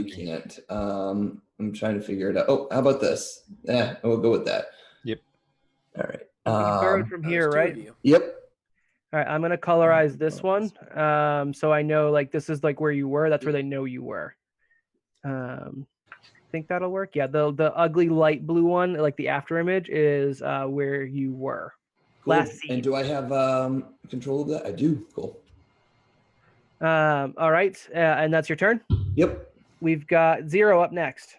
can't. I'm trying to figure it out. Oh, how about this? Yeah, we'll go with that. Yep. All right. You burrowed from here, right? Yep. All right, I'm gonna colorize this one, so I know like this is like where you were. That's where they know you were. Think that'll work? Yeah, the ugly light blue one, like the after image, is where you were. Cool. Last scene. And do I have control of that? I do. Cool. All right, and that's your turn? Yep. We've got Zero up next.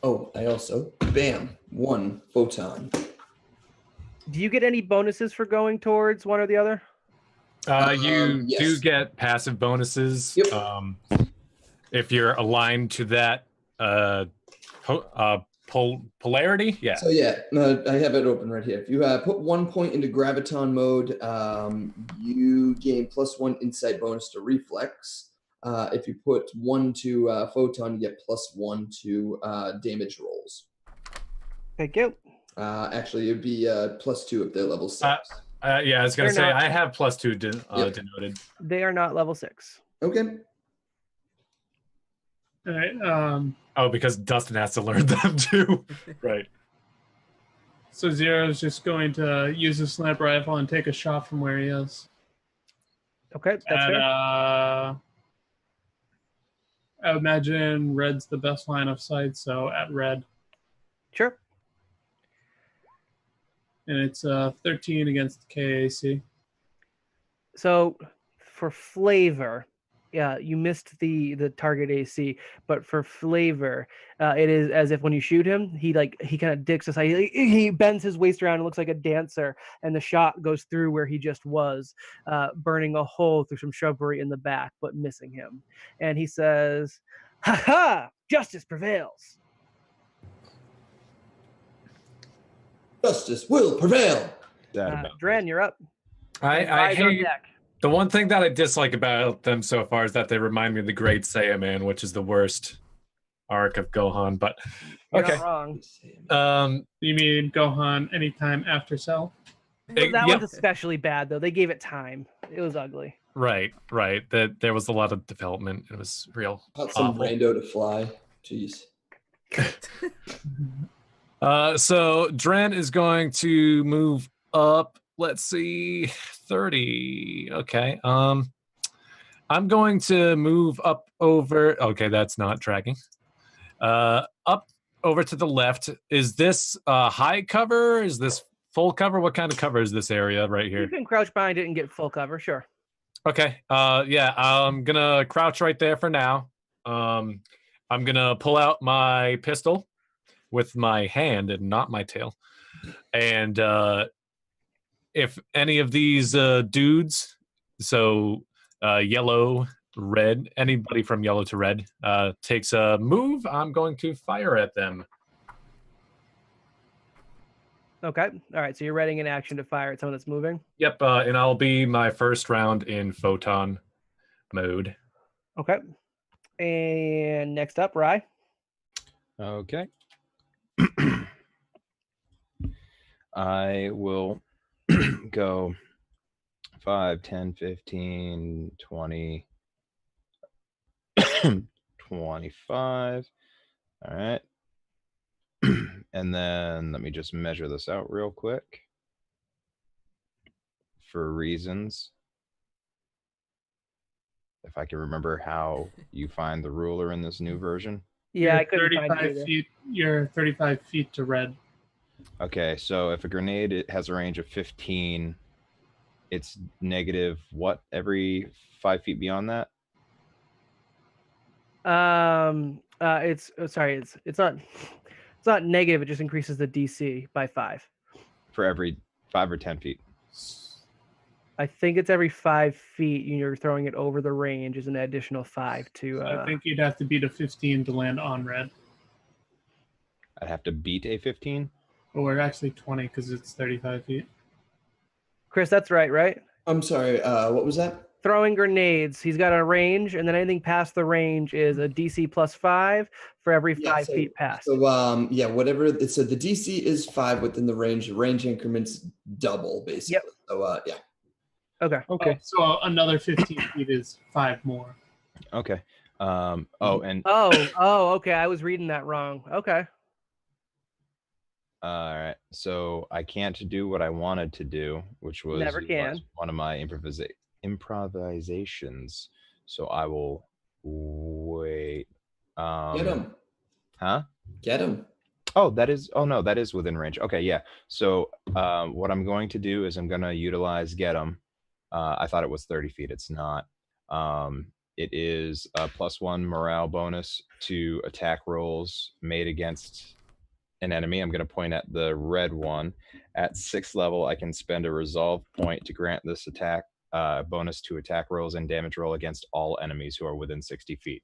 Oh, I also, bam, 1 photon. Do you get any bonuses for going towards one or the other? You yes. do get passive bonuses. Yep. If you're aligned to that polarity. Yeah. So I have it open right here. If you put 1 point into graviton mode, you gain +1 insight bonus to reflex. If you put 1 to photon, you get +1 to damage rolls. Thank you. Actually, it'd be +2 if they're level 6. I was going to say, I have +2 denoted. They are not level 6. Okay. All right. Because Dustin has to learn them too. Right. So Zero's just going to use his sniper rifle and take a shot from where he is. Okay, that's fair. I imagine red's the best line of sight, so at red. Sure. And it's 13 against KAC. So for flavor, you missed the target AC, but for flavor, it is as if when you shoot him, he kind of dicks aside. He bends his waist around and looks like a dancer, and the shot goes through where he just was, burning a hole through some shrubbery in the back, but missing him. And he says, "Ha ha! Justice prevails." Justice will prevail. Dren, you're up. I hate the one thing that I dislike about them so far is that they remind me of the Great Saiyaman, which is the worst arc of Gohan. But You're okay, not wrong. You mean Gohan anytime after Cell? That one's especially bad though. They gave it time. It was ugly. Right. That there was a lot of development. It was real. Not some rando to fly. Jeez. So Dren is going to move up. Let's see, 30. Okay. I'm going to move up over. Okay, that's not tracking. Up over to the left. Is this high cover? Is this full cover? What kind of cover is this area right here? You can crouch behind it and get full cover, sure. Okay. I'm gonna crouch right there for now. I'm gonna pull out my pistol with my hand and not my tail. And if any of these dudes, so yellow, red, anybody from yellow to red takes a move, I'm going to fire at them. Okay. All right. So you're readying an action to fire at someone that's moving? Yep. And I'll be my first round in photon mode. Okay. And next up, Rye. Okay. I will go 5, 10, 15, 20, 25. All right. And then let me just measure this out real quick for reasons. If I can remember how you find the ruler in this new version. Yeah, I couldn't find it either. You're 35 feet to red. Okay, so if a grenade has a range of 15, it's negative what every 5 feet beyond that? It's not negative. It just increases the DC by 5 for every 5 or 10 feet. I think it's every 5 feet. You're throwing it over the range is an additional 5 to. I think you'd have to beat a 15 to land on red. I'd have to beat a 15. Or actually 20 because it's 35 feet. Chris, that's right? I'm sorry. What was that? Throwing grenades. He's got a range, and then anything past the range is a DC plus 5 for every 5 feet past. So whatever. So the DC is 5 within the range. The range increments double basically. Yep. So yeah. Okay. So another 15 feet is 5 more. Okay. Okay. I was reading that wrong. Okay. All right. So I can't do what I wanted to do, which was Never can. one of my improvisations. So I will wait. Get him. Huh? Get him. Oh, that is within range. Okay, yeah. So what I'm going to do is I'm going to utilize get him. I thought it was 30 feet. It's not. It is a +1 morale bonus to attack rolls made against an enemy. I'm going to point at the red one. At 6th level, I can spend a resolve point to grant this attack bonus to attack rolls and damage roll against all enemies who are within 60 feet.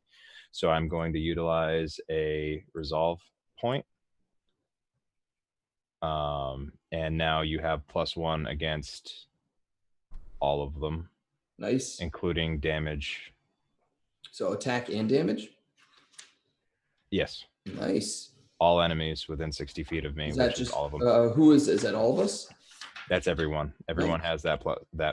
So I'm going to utilize a resolve point. And now you have +1 against all of them. Nice. Including damage. So attack and damage? Yes. Nice. All enemies within 60 feet of me, is that which just, is all of them. Who is that all of us? That's everyone. Everyone has that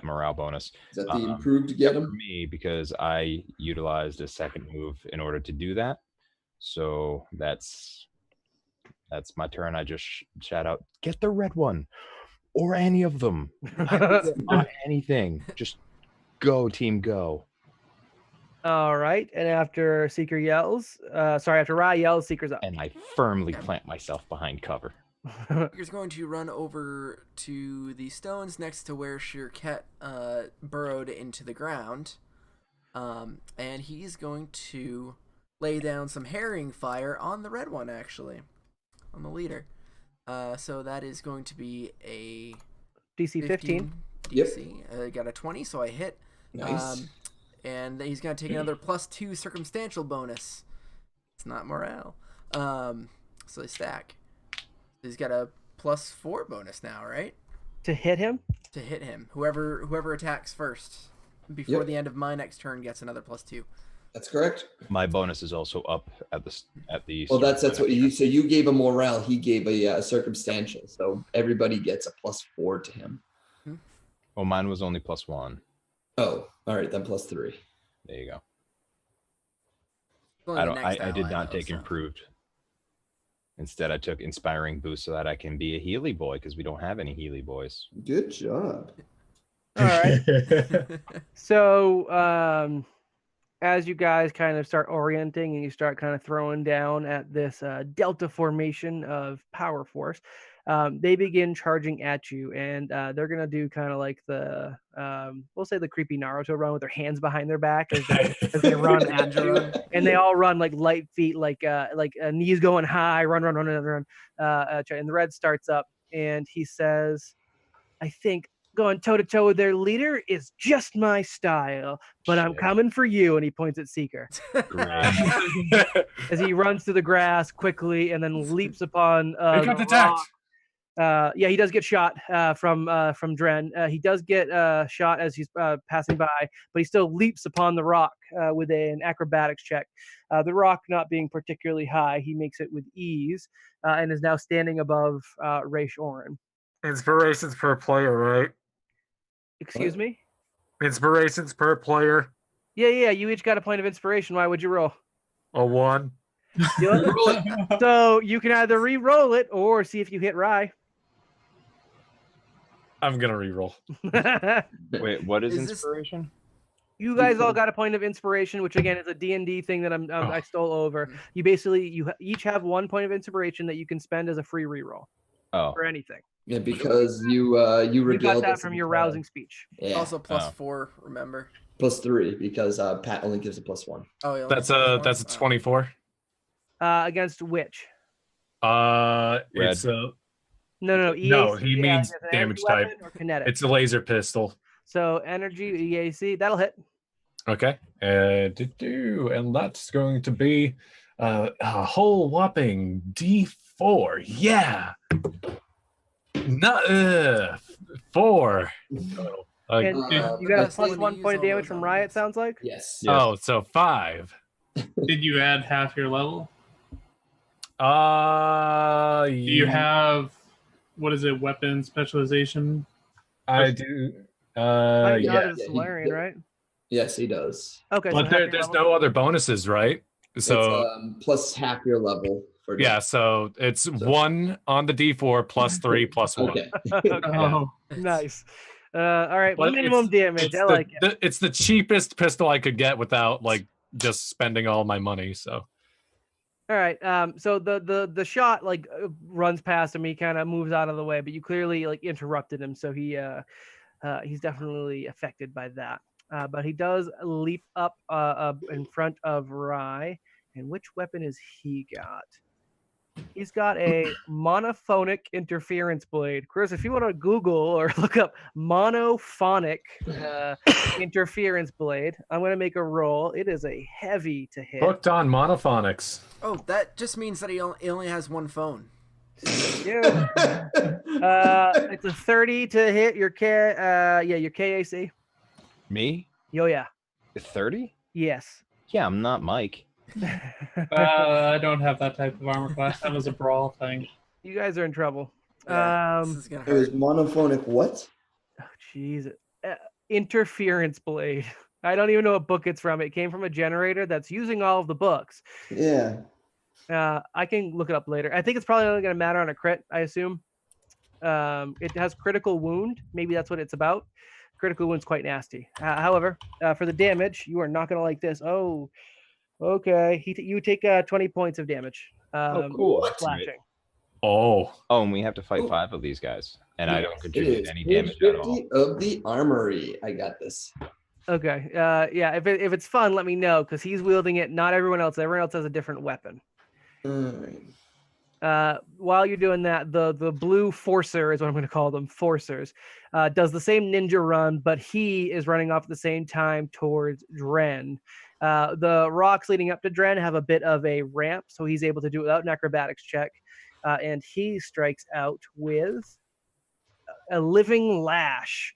morale bonus. Is that the improved get him? For me, because I utilized a second move in order to do that. So that's my turn. I just shout out, get the red one or any of them. Not anything. Just go, team, go. All right. And after Seeker yells, after Rye yells, Seeker's up. And I firmly plant myself behind cover. Seeker's going to run over to the stones next to where Shirket burrowed into the ground. And he's going to lay down some herring fire on the red one, actually. On the leader. So that is going to be a DC 15. DC. Yep. Got a 20, so I hit. Nice. And he's going to take another +2 circumstantial bonus. It's not morale. So they stack. He's got a +4 bonus now, right? To hit him? To hit him. Whoever attacks first before the end of my next turn gets another +2. That's correct. My bonus is also up at the. Well, that's what you. So you gave a morale. He gave a circumstantial. So everybody gets a +4 to him. Well, mine was only +1. Oh, all right, then +3. There you go. Well, I did not take improved. Instead, I took inspiring boost so that I can be a Healy boy because we don't have any Healy boys. Good job. All right. So, as you guys kind of start orienting and you start kind of throwing down at this delta formation of power force, they begin charging at you, and they're gonna do kind of like the we'll say the creepy Naruto run with their hands behind their back as they run at you, and they all run like light feet, like knees going high, run. And the red starts up, and he says, "I think going toe-to-toe with their leader is just my style, but I'm coming for you," and he points at Seeker. As he runs through the grass quickly and then leaps upon the rock. He does get shot from Dren. He does get shot as he's passing by, but he still leaps upon the rock with an acrobatics check. The rock not being particularly high, he makes it with ease and is now standing above Raish Oren. Inspirations per player, right? Excuse me? Inspirations per player. Yeah. You each got a point of inspiration. Why would you roll? A 1. So you can either re-roll it or see if you hit Rye. I'm gonna re-roll. Wait, what is inspiration? You guys all got a point of inspiration, which again is a D&D thing that I stole over. You each have 1 point of inspiration that you can spend as a free re-roll. For anything. Yeah, because you got that from your rousing speech. Yeah. Also +4, remember? +3 because Pat only gives a +1. Oh, yeah. That's a 24. Against which? It's a No. no. EAC, He means is it an damage energy type. weapon or kinetic. It's a laser pistol. So energy EAC, that'll hit. Okay. And that's going to be a whole whopping D4. Yeah. Not 4. Total. And you got a best one to +1 use point of all damage those from Riot, elements. sounds like? Yes. Oh, so 5. Did you add half your level? Do Do you have, what is it, weapon specialization? I do. Might Yeah. not as Solarian, right? Yes, he does. Okay. But so half your there's level. no other bonuses, right? So It's plus half your level for yeah, so it's 1 on the D4 +3 +1. Okay. Okay. Oh, Nice. All right, But minimum damage. I like it. It's the cheapest pistol I could get without like just spending all my money. So All right. So the shot like runs past him. He kind of moves out of the way, but you clearly like interrupted him. So he's definitely affected by that. But he does leap up in front of Rye. And which weapon is he got? He's got a monophonic interference blade. Chris, if you want to Google or look up monophonic interference blade, I'm going to make a roll. It is a heavy to hit. hooked on monophonics. Oh, that just means that he only has one phone. Yeah. It's a 30 to hit your your KAC. Me? Yo, yeah. 30? Yes. Yeah, I'm not Mike. I don't have that type of armor class. That was a brawl thing. You guys are in trouble. Yeah, this is gonna It was hurt. monophonic what? Oh, jeez. Interference blade. I don't even know what book it's from. It came from a generator that's using all of the books. Yeah. I can look it up later. I think it's probably only going to matter on a crit, I assume. It has critical wound. Maybe that's what it's about. Critical wound's quite nasty. However, for the damage, you are not going to like this. Oh, okay. You take 20 points of damage. Cool. Slashing. Oh, And we have to fight Ooh. 5 of these guys. And I don't It contribute is any page damage at all. 50 of the armory. I got this. Okay. Yeah. If it's fun, let me know because he's wielding it. Not everyone else. Everyone else has a different weapon. All right. While you're doing that, the blue forcer is what I'm going to call them, forcers, does the same ninja run, but he is running off at the same time towards Dren. The rocks leading up to Dren have a bit of a ramp, so he's able to do it without an acrobatics check, and he strikes out with a living lash,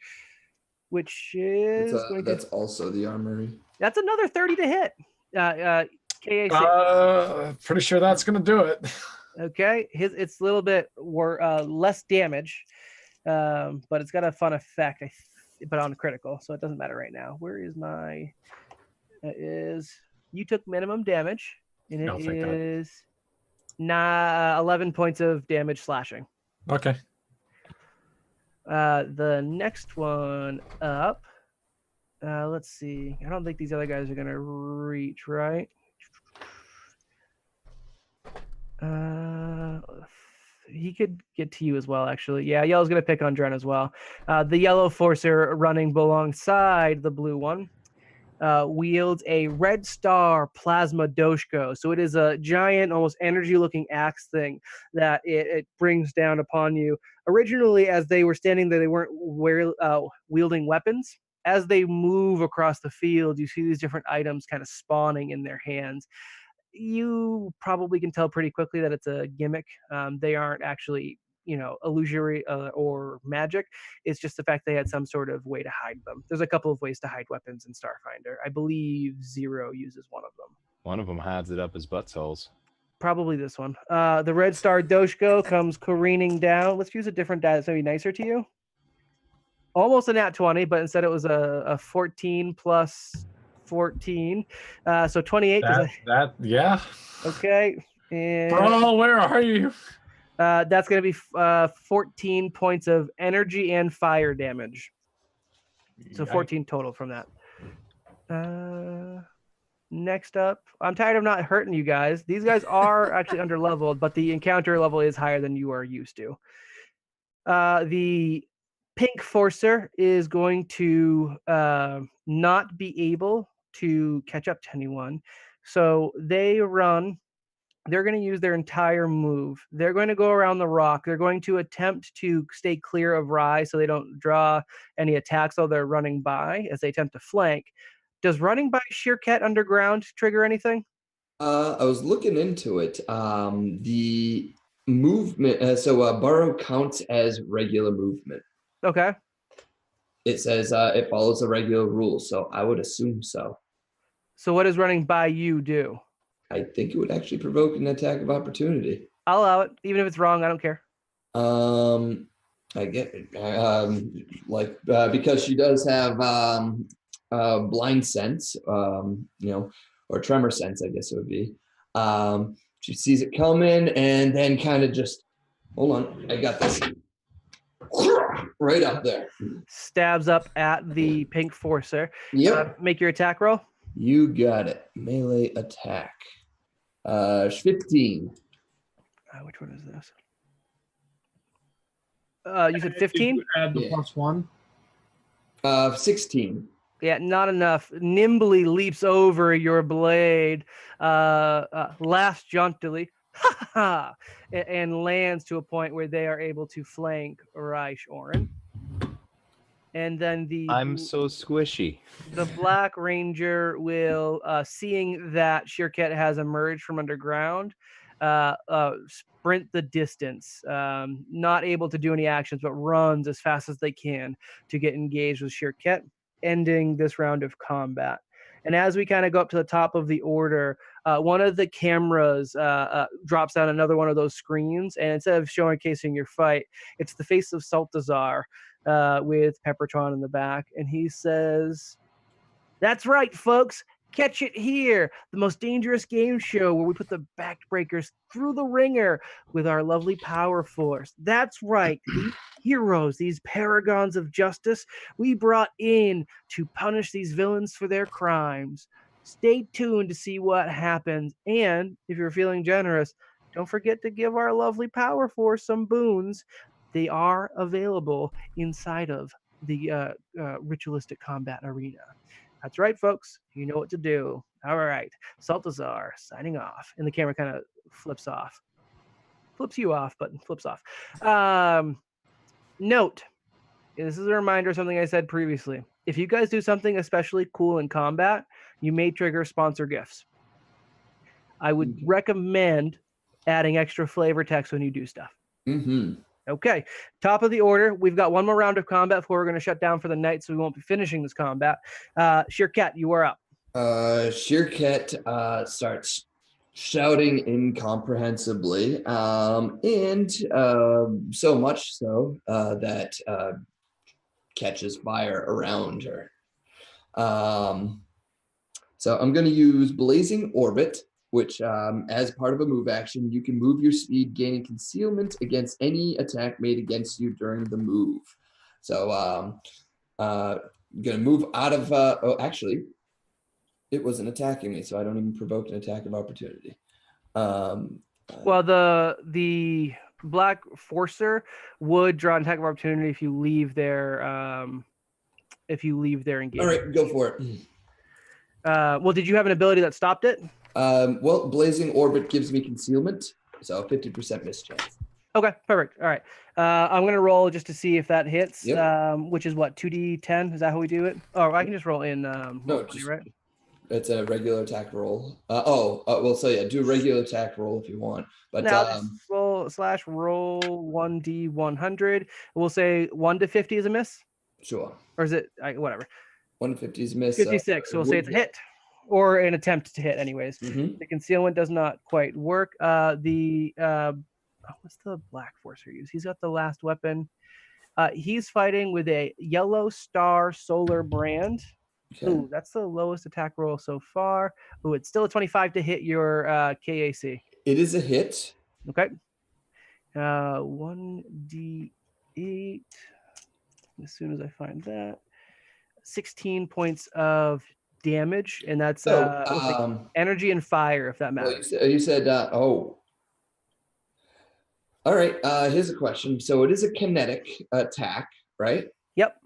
which is That's also the armory. that's another 30 to hit. KAC. pretty sure that's gonna do it. Okay, it's a little bit less damage, but it's got a fun effect. But on critical, so it doesn't matter right now. Where is my? You took minimum damage, and it is 11 points of damage slashing. Okay. The next one up. Let's see. I don't think these other guys are gonna reach, right? He could get to you as well, actually. Yeah, yellow's gonna pick on Dren as well. The yellow forcer running alongside the blue one wields a red star plasma doshko. So it is a giant, almost energy-looking axe thing that it brings down upon you. Originally, as they were standing there, they weren't wielding weapons. As they move across the field, you see these different items kind of spawning in their hands. You probably can tell pretty quickly that it's a gimmick. They aren't actually, illusory or magic. It's just the fact they had some sort of way to hide them. There's a couple of ways to hide weapons in Starfinder. I believe Zero uses one of them. One of them hides it up his buttholes. Probably this one. The red star doshko comes careening down. Let's use a different die that's maybe nicer to you. Almost a nat 20, but instead it was a 14 plus 14. So 28. Yeah. Okay. And Bro, where are you? that's going to be 14 points of energy and fire damage. So 14 total from that. Next up, I'm tired of not hurting you guys. These guys are actually under leveled, but the encounter level is higher than you are used to. The Pink Forcer is going to not be able to catch up to anyone. So they run. They're going to use their entire move. They're going to go around the rock. They're going to attempt to stay clear of Rye so they don't draw any attacks while they're running by as they attempt to flank. Does running by Sheerket underground trigger anything? I was looking into it. The movement, so burrow counts as regular movement. Okay. It says it follows the regular rules, so I would assume so. So what does running by you do? I think it would actually provoke an attack of opportunity. I'll allow it, even if it's wrong. I don't care. I get it. Because she does have blind sense, or tremor sense, I guess it would be. She sees it coming and then kind of just, hold on, I got this. Right up there. Stabs up at the Pink Forcer. Yep. Make your attack roll. You got it. Melee attack. 15. Which one is this? You said 15? Add the +1. 16. Yeah, not enough. Nimbly leaps over your blade, laughs jauntily, and lands to a point where they are able to flank Reich Orin. And then I'm so squishy. The Black Ranger will, seeing that Sheerket has emerged from underground, sprint the distance, not able to do any actions, but runs as fast as they can to get engaged with Sheerket, ending this round of combat. And as we kind of go up to the top of the order, one of the cameras drops down another one of those screens, and instead of showcasing your fight, it's the face of Saltazar with Peppertron in the back, and he says, "That's right, folks. Catch it here, the most dangerous game show where we put the backbreakers through the ringer with our lovely power force. That's right, these heroes, these paragons of justice, we brought in to punish these villains for their crimes. Stay tuned to see what happens, and if you're feeling generous, don't forget to give our lovely power force some boons. They are available inside of the ritualistic combat arena." That's right, folks. You know what to do. All right. Saltazar signing off. And the camera kind of flips off. Flips you off, but flips off. Note, this is a reminder of something I said previously. If you guys do something especially cool in combat, you may trigger sponsor gifts. I would recommend adding extra flavor text when you do stuff. Mm-hmm. Okay, top of the order. We've got one more round of combat before we're going to shut down for the night, so we won't be finishing this combat. Sheerket, you are up. Sheerket starts shouting incomprehensibly, and so much so that catches fire around her. So I'm going to use Blazing Orbit, which as part of a move action, you can move your speed, gaining concealment against any attack made against you during the move. So I'm going to move out of, actually, it wasn't attacking me, so I don't even provoke an attack of opportunity. Well, the Black Forcer would draw an attack of opportunity if you leave their engagement. All right, go for it. Well, did you have an ability that stopped it? Well, Blazing Orbit gives me concealment, so 50% miss chance. Okay, perfect. All right. I'm going to roll just to see if that hits, Yep. Which is what, 2d10? Is that how we do it? Oh, I can just roll in No, right? It's a regular attack roll. Well, so yeah, do a regular attack roll if you want. But now roll 1d100. We'll say 1 to 50 is a miss? Sure. Or is it, whatever. 1 to 50 is a miss. 56, so we'll say it's a hit. Or an attempt to hit, anyways. Mm-hmm. The concealment does not quite work. What's the Black Forcer use? He's got the last weapon. He's fighting with a Yellow Star Solar Brand. Okay. Ooh, that's the lowest attack roll so far. Ooh, it's still a 25 to hit your KAC. It is a hit. Okay. 1d8. As soon as I find that. 16 points of damage, and that's energy and fire, if that matters. Well, you said all right, here's a question. So it is a kinetic attack, right? Yep.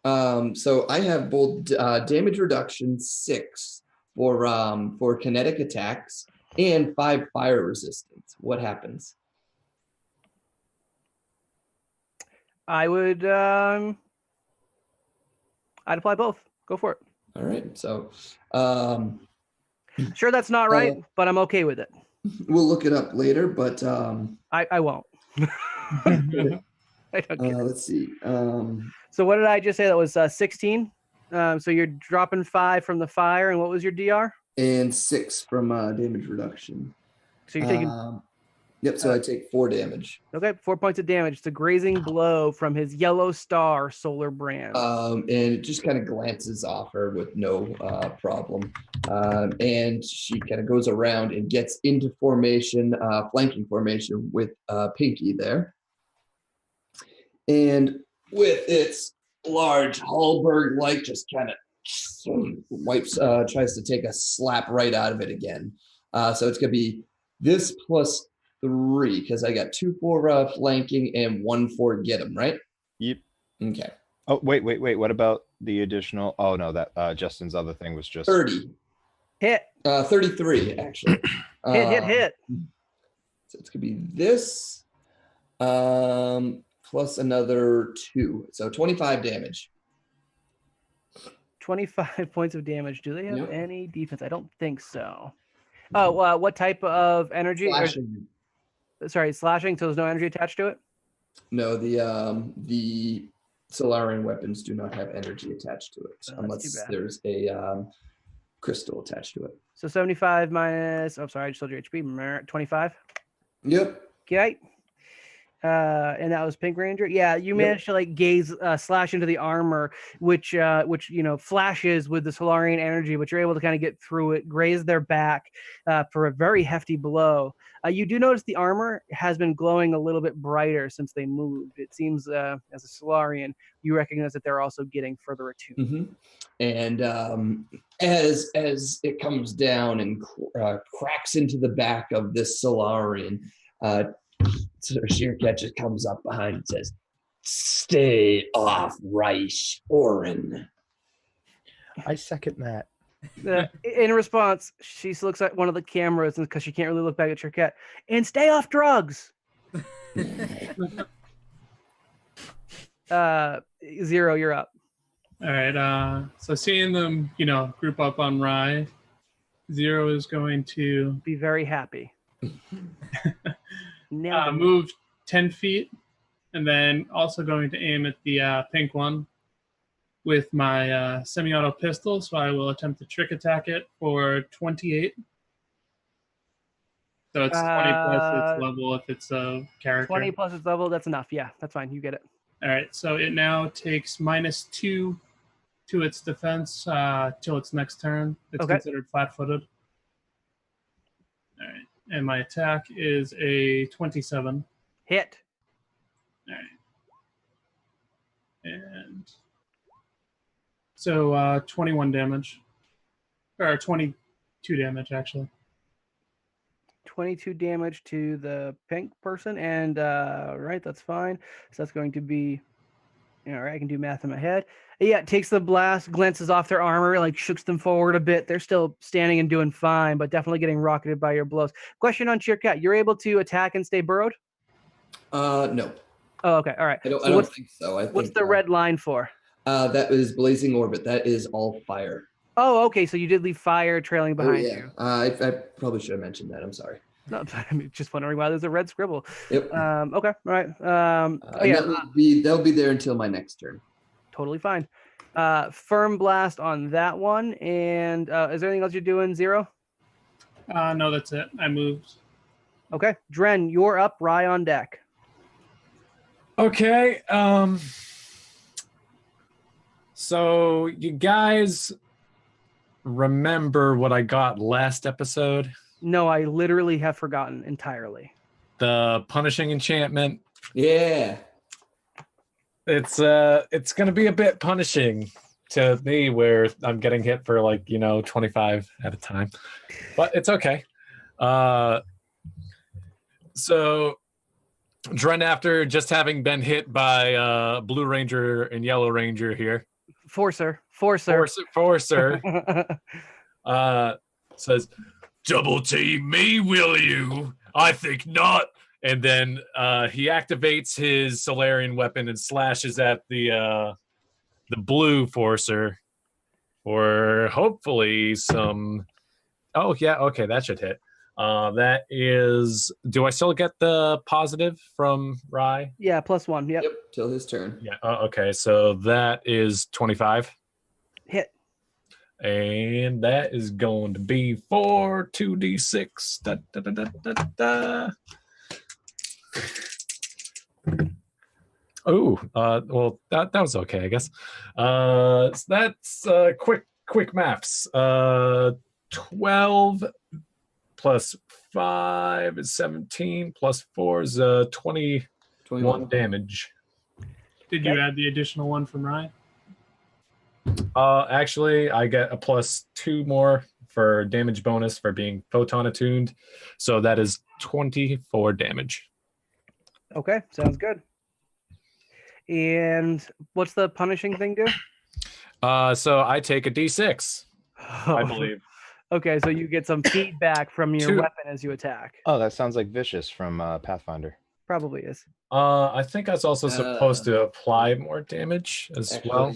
So I have both damage reduction 6 for kinetic attacks and 5 fire resistance. What happens? I would I'd apply both. Go for it. All right. So Sure, that's not right, but I'm okay with it. we'll look it up later, but I won't. I don't care. let's see. So what did I just say? That was 16. So you're dropping 5 from the fire, and what was your DR? And 6 from damage reduction. So you're taking. Yep. So I take 4 damage. Okay, 4 points of damage. It's a grazing blow from his yellow star solar brand. And it just kind of glances off her with no problem. And she kind of goes around and gets into formation, flanking formation with Pinky there. And with its large halberd-like, just kind of wipes, tries to take a slap right out of it again. So it's going to be this plus 3, because I got 2 for flanking and 1 for get him, right? Yep. Okay. Oh, wait. What about the additional? Oh, no, that Justin's other thing was just 30. Hit. 33, actually. Hit. So it's going to be this plus another 2. So 25 damage. 25 points of damage. Do they have any defense? I don't think so. Oh, what type of energy? Slashing. Sorry, slashing. So there's no energy attached to it? No, the Solarian weapons do not have energy attached to it unless there's a crystal attached to it. So 75 minus. Oh, sorry, I just told you HP. 25. Yep. Okay. And that was Pink Ranger. Yeah, you managed to like slash into the armor, which flashes with the Solarian energy, but you're able to kind of get through it, graze their back for a very hefty blow. You do notice the armor has been glowing a little bit brighter since they moved. It seems, as a Solarian, you recognize that they're also getting further attuned. Mm-hmm. And as it comes down and cracks into the back of this Solarian, so Sheerkat just comes up behind and says, "Stay off Reich, Oren." I second that. In response, she looks at one of the cameras because she can't really look back at Sheerkat, and stay off drugs. Zero, you're up. All right. So seeing them, group up on Rye, Zero is going to be very happy. Move 10 feet, and then also going to aim at the pink one with my semi-auto pistol. So I will attempt to trick attack it for 28. So it's 20 plus its level if it's a character. 20 plus its level, that's enough. Yeah, that's fine. You get it. All right. So it now takes -2 to its defense till its next turn. It's considered flat-footed. All right. And my attack is a 27. Hit. All right. And so 21 damage. Or 22 damage, actually. 22 damage to the pink person. And, right, that's fine. So that's going to be... All right, I can do math in my head. Yeah, it takes the blast, glances off their armor, like shooks them forward a bit. They're still standing and doing fine, but definitely getting rocketed by your blows. Question on Sheerkat. You're able to attack and stay burrowed? No. Oh, okay. All right. I don't think so. What's the red line for? That is Blazing Orbit. That is all fire. Oh, okay. So you did leave fire trailing behind you. I probably should have mentioned that. I'm sorry. No, I'm just wondering why there's a red scribble. Yep. Okay. All right. That'll be there until my next turn. Totally fine. Firm blast on that one. And is there anything else you're doing, Zero? No, that's it. I moved. Okay. Dren, you're up. Rye on deck. Okay. So you guys remember what I got last episode? No, I literally have forgotten entirely. The punishing enchantment. Yeah. It's gonna be a bit punishing to me where I'm getting hit for 25 at a time. But it's okay. So Dren, after just having been hit by Blue Ranger and Yellow Ranger here. Forcer. Says, double team me, will you? I think not. And then he activates his Solarian weapon and slashes at the blue Forcer for hopefully some... Oh, yeah, okay, that should hit. That is... Do I still get the positive from Rye? Yeah, +1, yep. Yep, till his turn. Yeah, okay, so that is 25. Hit. And that is going to be for 2d6. Da, da, da, da, da, da. Oh, well, that was okay, I guess. So that's quick maths. 12 plus 5 is 17, plus 4 is 21 damage. Did you add the additional one from Ryan? Actually, I get a +2 more for damage bonus for being photon attuned. So that is 24 damage. Okay, sounds good. And what's the punishing thing do? So I take a d6, I believe. Okay, so you get some feedback from your weapon as you attack. Oh, that sounds like Vicious from Pathfinder. Probably is. I think I was also supposed to apply more damage as well.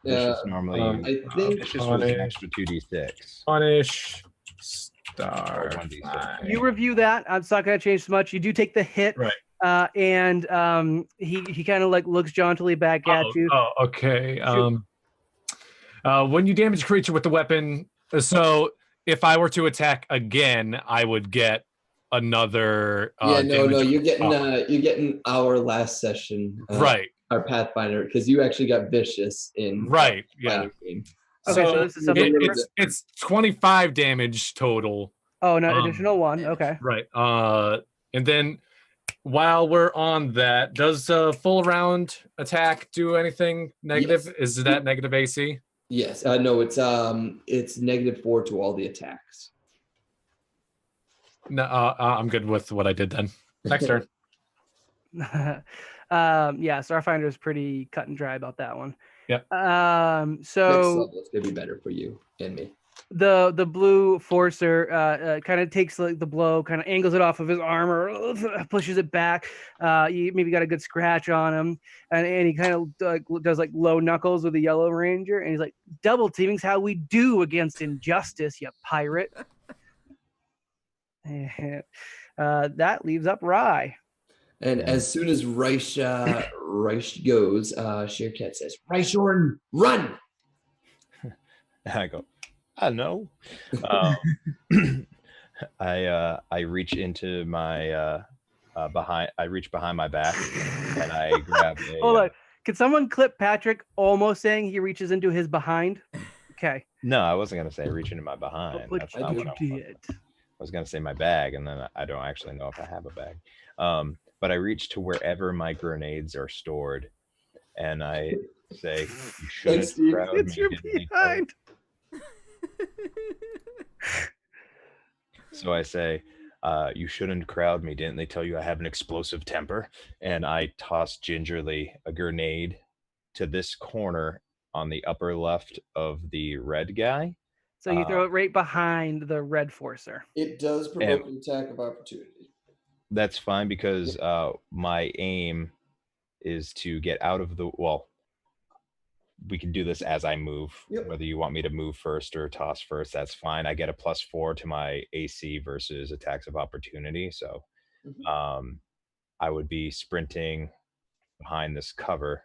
Vicious normally. I think Vicious was an extra 2d6. Punish star. 1d6. You review that. It's not going to change so much. You do take the hit, Right. And he kind of like looks jauntily back at you. Oh, okay. When you damage a creature with the weapon, so if I were to attack again, I would get another. You're getting our last session. Right. Our Pathfinder, because you actually got Vicious in. Right. Yeah. Game. Okay, so this is something it's 25 damage total. Oh, no, additional 1. Okay. Right. And then while we're on that, does a full round attack do anything negative? Yes. Is that negative AC? Yes. No, it's -4 to all the attacks. No, I'm good with what I did then. Next turn. Yeah, Starfinder is pretty cut and dry about that one. Yeah. Next level, it's gonna be better for you and me. The blue Forcer kind of takes like the blow, kind of angles it off of his armor, pushes it back. You maybe got a good scratch on him, and he kind of does like low knuckles with the Yellow Ranger, and he's like, "Double teaming's how we do against injustice, you pirate." That leaves up Rye. And as soon as Reich goes, Sheerkat says, Reichhorn, run! I go, I know. I reach into my behind. I reach behind my back and I grab a. Hold on. Could someone clip Patrick almost saying he reaches into his behind? Okay. No, I wasn't gonna say reach into my behind. But That's not what I wanted. I was gonna say my bag, and then I don't actually know if I have a bag. But I reach to wherever my grenades are stored, and I say, "You shouldn't crowd It's me, your didn't they, behind." So I say, "You shouldn't crowd me, didn't they tell you I have an explosive temper?" And I toss gingerly a grenade to this corner on the upper left of the red guy. So you throw it right behind the red Forcer. It does provoke an attack of opportunity. That's fine because my aim is to get out of the... Well, we can do this as I move. Yep. Whether you want me to move first or toss first, that's fine. I get a +4 to my AC versus attacks of opportunity. So I would be sprinting behind this cover,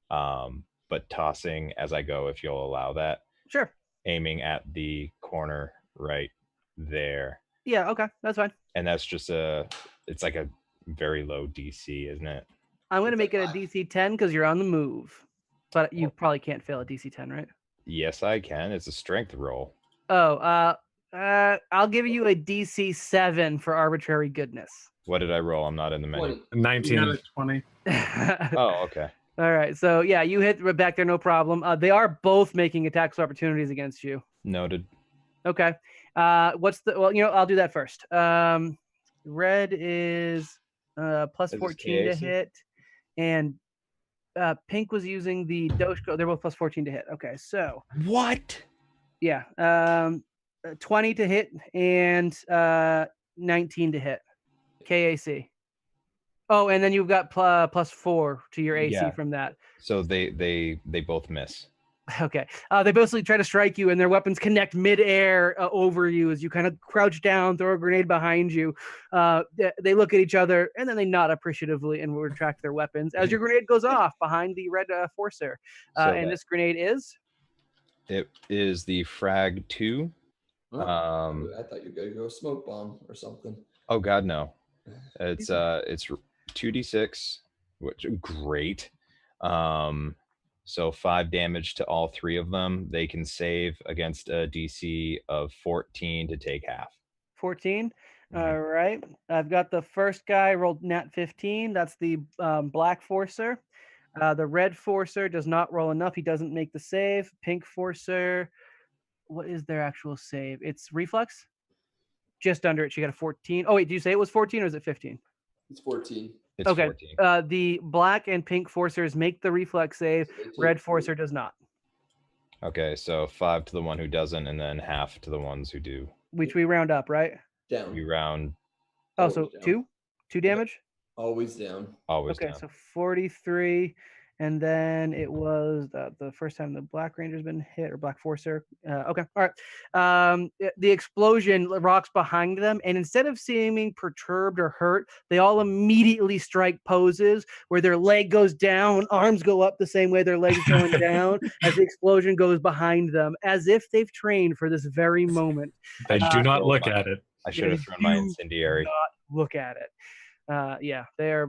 but tossing as I go, if you'll allow that. Sure. Aiming at the corner right there. Yeah, okay. That's fine. And that's just it's like a very low DC, isn't it? I'm going to make it a DC 10 because you're on the move. But you probably can't fail a DC 10, right? Yes, I can. It's a strength roll. Oh, I'll give you a DC 7 for arbitrary goodness. What did I roll? I'm not in the menu. 19. You got a 20. Oh, okay. All right. So, yeah, you hit back there, no problem. They are both making attacks of opportunities against you. Noted. Okay. I'll do that first. Red is plus Is this 14 to KAC? hit, and pink was using the Doshko. They're both plus 14 to hit. Okay, so What? yeah, 20 to hit and 19 to hit. KAC. Oh, and then you've got plus 4 to your AC Yeah. from that. So they both miss. Okay. They basically try to strike you, and their weapons connect midair over you as you kind of crouch down, throw a grenade behind you. They look at each other, and then they nod appreciatively and retract their weapons as your grenade goes off behind the red Forcer. And this grenade is? It is the Frag 2. Oh, I thought you were going to go smoke bomb or something. Oh, God, no. It's 2d6, which great. So 5 damage to all 3 of them. They can save against a DC of 14 to take half. 14. All right. I've got the first guy rolled nat 15. That's the black Forcer. The red Forcer does not roll enough. He doesn't make the save. Pink Forcer, what is their actual save? It's reflex? Just under it. She got a 14. Oh, wait, did you say it was 14 or is it 15? It's 14. It's okay. 14. The black and pink Forcers make the reflex save. Red Forcer does not. Okay, so 5 to the one who doesn't, and then half to the ones who do. Which we round up, right? Down. We round. Oh, so down. 2 damage? Always down. Always okay, down. So 43. And then it was the first time the Black Ranger's been hit, or Black Forcer. Okay, all right. The explosion rocks behind them, and instead of seeming perturbed or hurt, they all immediately strike poses where their leg goes down, arms go up the same way their legs going down as the explosion goes behind them, as if they've trained for this very moment. They do not look at it. I should have thrown my incendiary. Not look at it. Yeah, they're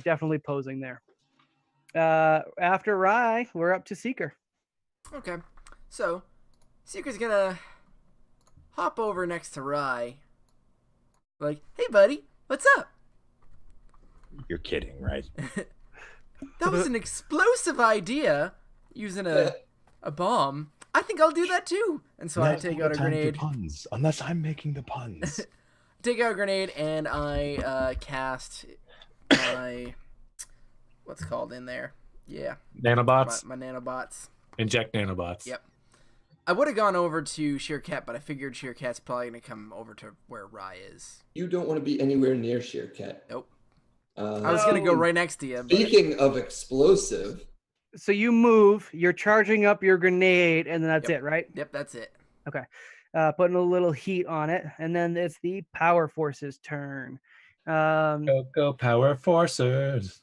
definitely posing there. After Rye, we're up to Seeker. Okay, so Seeker's gonna hop over next to Rye. Like, hey buddy, what's up? You're kidding, right? That was an explosive idea, using a bomb. I think I'll do that too. And so I take out a grenade. Puns, unless I'm making the puns. Take out a grenade and I cast my... What's called in there? Yeah. Nanobots? My nanobots. Inject nanobots. Yep. I would have gone over to Sheerkat, but I figured Sheerkat's probably going to come over to where Rye is. You don't want to be anywhere near Sheerkat. Nope. I was going to go right next to you. Speaking of explosive. So you move, you're charging up your grenade, and then that's it, right? Yep, that's it. Okay. Putting a little heat on it, and then it's the Power Force's turn. Go Power Forcers.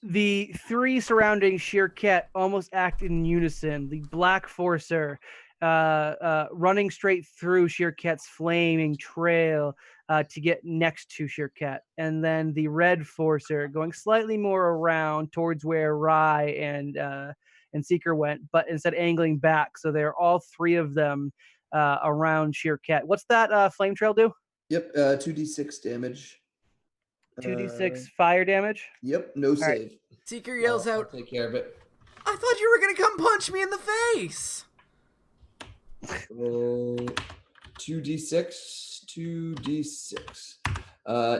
The 3 surrounding Sheerkat almost act in unison. The Black Forcer running straight through Sheerkat's flaming trail to get next to Sheerkat. And then the Red Forcer going slightly more around towards where Rye and Seeker went, but instead angling back. So they're all 3 of them around Sheerkat. What's that flame trail do? Yep, 2d6 damage. 2d6 fire damage? Yep, no save. Right. Seeker yells out, I'll take care of it. I thought you were going to come punch me in the face. 2d6.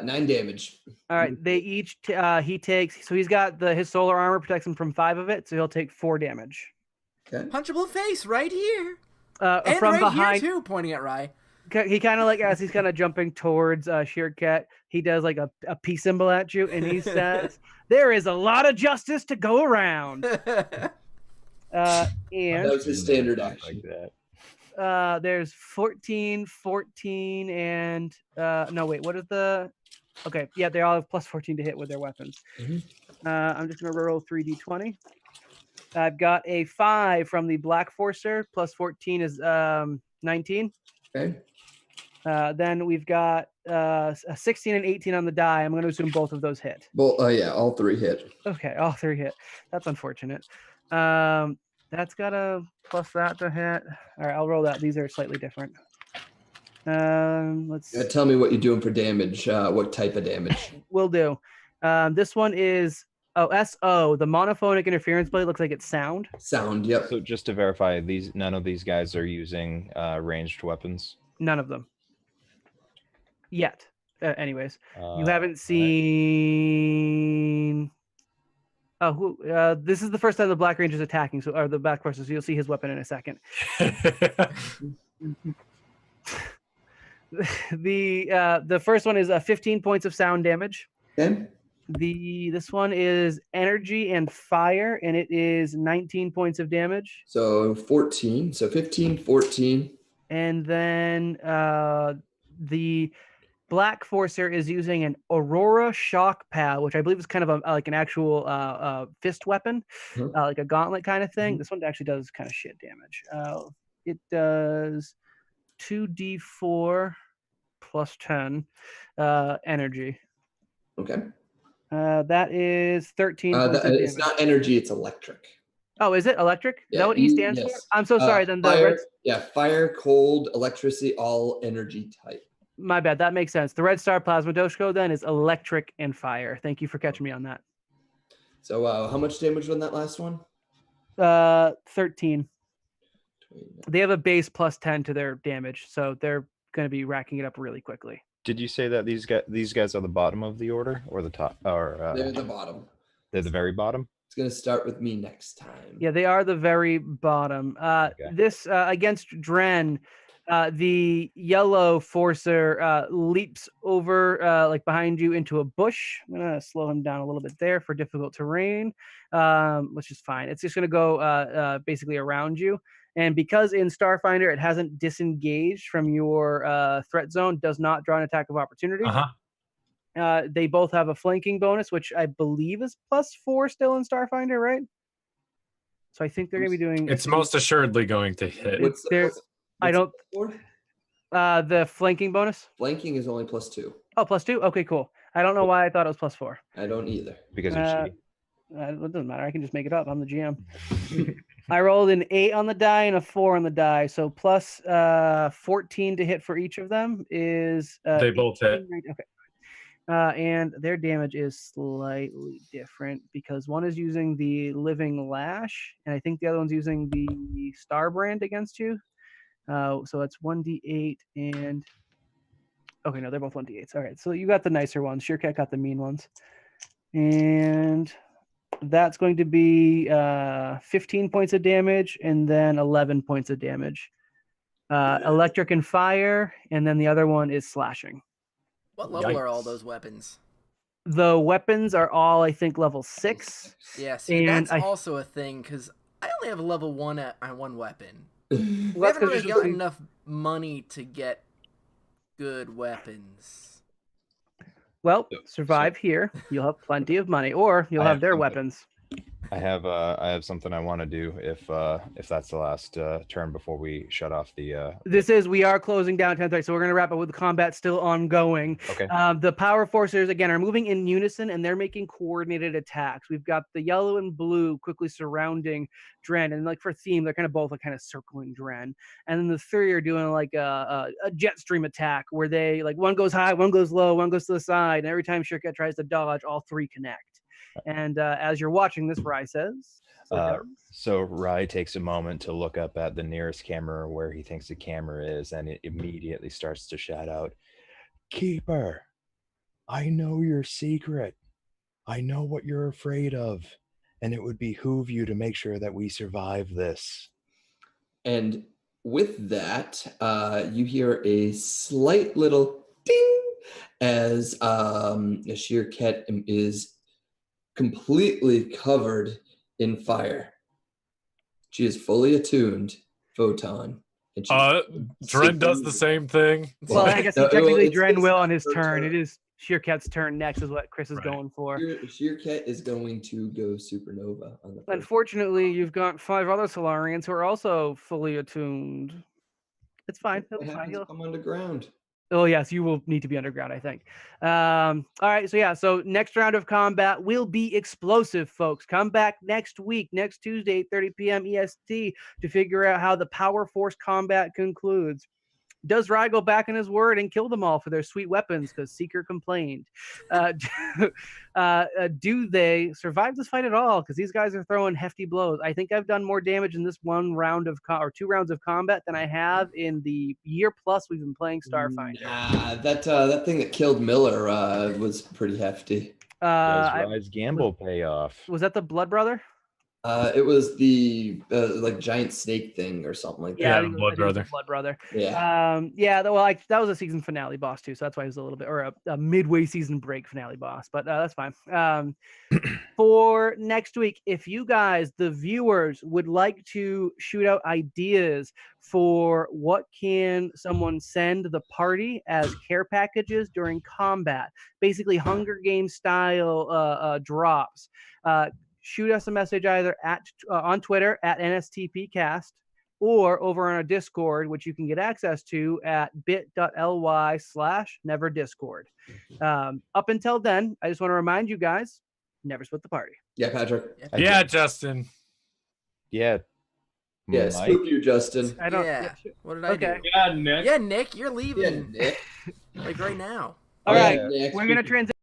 9 damage. All right, they each he takes, so he's got his solar armor protects him from 5 of it, so he'll take 4 damage. Okay. Punchable face right here. And from right behind here too, pointing at Rye. He kind of like, as he's kind of jumping towards Sheerkat, he does like a peace symbol at you, and he says, "There is a lot of justice to go around." And that was his standard action. Like that. There's 14, and no, wait, what is the? Okay, yeah, they all have plus 14 to hit with their weapons. Mm-hmm. I'm just gonna roll 3d20. I've got a 5 from the Black Forcer. Plus 14 is 19. Okay. Then we've got a 16 and 18 on the die. I'm going to assume both of those hit. Well, yeah, all 3 hit. Okay, all 3 hit. That's unfortunate. That's got a plus that to hit. All right, I'll roll that. These are slightly different. Let's Tell me what you're doing for damage. What type of damage? Will do. This one is SO. The monophonic interference blade looks like it's sound. Sound. Yep. So just to verify, none of these guys are using ranged weapons. None of them. Yet. anyways, you haven't seen. Oh, this is the first time the Black Ranger's attacking, or the Black Horses. So you'll see his weapon in a second. The first one is 15 points of sound damage. Okay. This one is energy and fire, and it is 19 points of damage. So 14. So 15, 14. And then the Black Forcer is using an Aurora Shock Pal, which I believe is kind of like an actual fist weapon, like a gauntlet kind of thing. This one actually does kind of shit damage. It does 2d4 plus 10 energy. Okay. That is 13 points of damage. It's not energy, it's electric. Oh, is it electric? Yeah, is that what E stands for? I'm so sorry. Then fire, fire, cold, electricity, all energy type. My bad. That makes sense. The Red Star Plasma Doshko then is electric and fire. Thank you for catching me on that. So how much damage on that last one? 13. They have a base plus 10 to their damage, so they're going to be racking it up really quickly. Did you say that these guys are the bottom of the order or the top? Or they're the bottom. They're the very bottom? It's going to start with me next time. Yeah, they are the very bottom. This against Dren, the yellow Forcer leaps over like behind you into a bush. I'm going to slow him down a little bit there for difficult terrain, which is fine. It's just going to go basically around you. And because in Starfinder it hasn't disengaged from your threat zone, does not draw an attack of opportunity. They both have a flanking bonus, which I believe is +4 still in Starfinder, right? So I think they're going to be doing. It's most assuredly going to hit. The flanking bonus. Flanking is only +2. Oh, +2. Okay, cool. I don't know why I thought it was +4. I don't either. Because you're cheating. It doesn't matter. I can just make it up. I'm the GM. I rolled an 8 on the die and a 4 on the die. So plus 14 to hit for each of them is... they both hit. Okay. And their damage is slightly different because one is using the Living Lash, and I think the other one's using the Star Brand against you. So it's 1d8 and... Okay, no, they're both 1d8s. All right, so you got the nicer ones. Sheerkat got the mean ones. And... that's going to be 15 points of damage and then 11 points of damage. Electric and fire, and then the other one is slashing. What level are all those weapons? The weapons are all, I think, level 6. Yeah, see, and that's also a thing, because I only have a level 1 at my one weapon. We haven't really got enough money to get good weapons. Well, survive here. You'll have plenty of money, or you'll have their weapons. I have something I want to do if that's the last turn before we shut off the. We are closing down 10:30, so we're gonna wrap up with the combat still ongoing. Okay. The Power Forcers again are moving in unison and they're making coordinated attacks. We've got the yellow and blue quickly surrounding Dren, and like for theme, they're kind of both kind of circling Dren, and then the three are doing like a jet stream attack where they like one goes high, one goes low, one goes to the side, and every time Sheerkat tries to dodge, all three connect. And as you're watching this, Rye says. So Rye takes a moment to look up at the nearest camera where he thinks the camera is, and it immediately starts to shout out, "Keeper, I know your secret. I know what you're afraid of, and it would behoove you to make sure that we survive this." And with that, you hear a slight little ding as Sheerkat is completely covered in fire. She is fully attuned, Photon. Dren does the same thing. Well, I guess technically Dren will on his turn. It is Sheerkat's turn next, is what Chris is going for. Sheerkat is going to go supernova on the. Unfortunately, you've got 5 other Solarians who are also fully attuned. It's fine. It'll be fine. He'll come underground. Oh, yes, you will need to be underground, I think. All right, so next round of combat will be explosive, folks. Come back next week, next Tuesday, 8:30 p.m. EST, to figure out how the Power Force combat concludes. Does Rye go back on his word and kill them all for their sweet weapons because Seeker complained? Do they survive this fight at all? Because these guys are throwing hefty blows. I think I've done more damage in this one round of or 2 rounds of combat than I have in the year plus we've been playing Starfinder. That thing that killed Miller was pretty hefty. Rye's gamble payoff. Was that the Blood Brother? It was the like giant snake thing or something like that. Yeah, Blood Brother. Blood Brother. Yeah. Well, that was a season finale boss too, so that's why it was a little bit, or a midway season break finale boss. But that's fine. For next week, if you guys, the viewers, would like to shoot out ideas for what can someone send the party as care packages during combat, basically Hunger Games style drops. Shoot us a message either on Twitter at NSTPcast or over on our Discord, which you can get access to at bit.ly/neverdiscord. Up until then, I just want to remind you guys, never split the party. Yeah, Patrick. Yeah, Justin. Yeah. Yeah, Mike? scoop you, Justin. I don't. Yeah. What did I do? Yeah, Nick. Yeah, Nick, you're leaving. Yeah, Nick. Like right now. All right, Nick. we're gonna transition.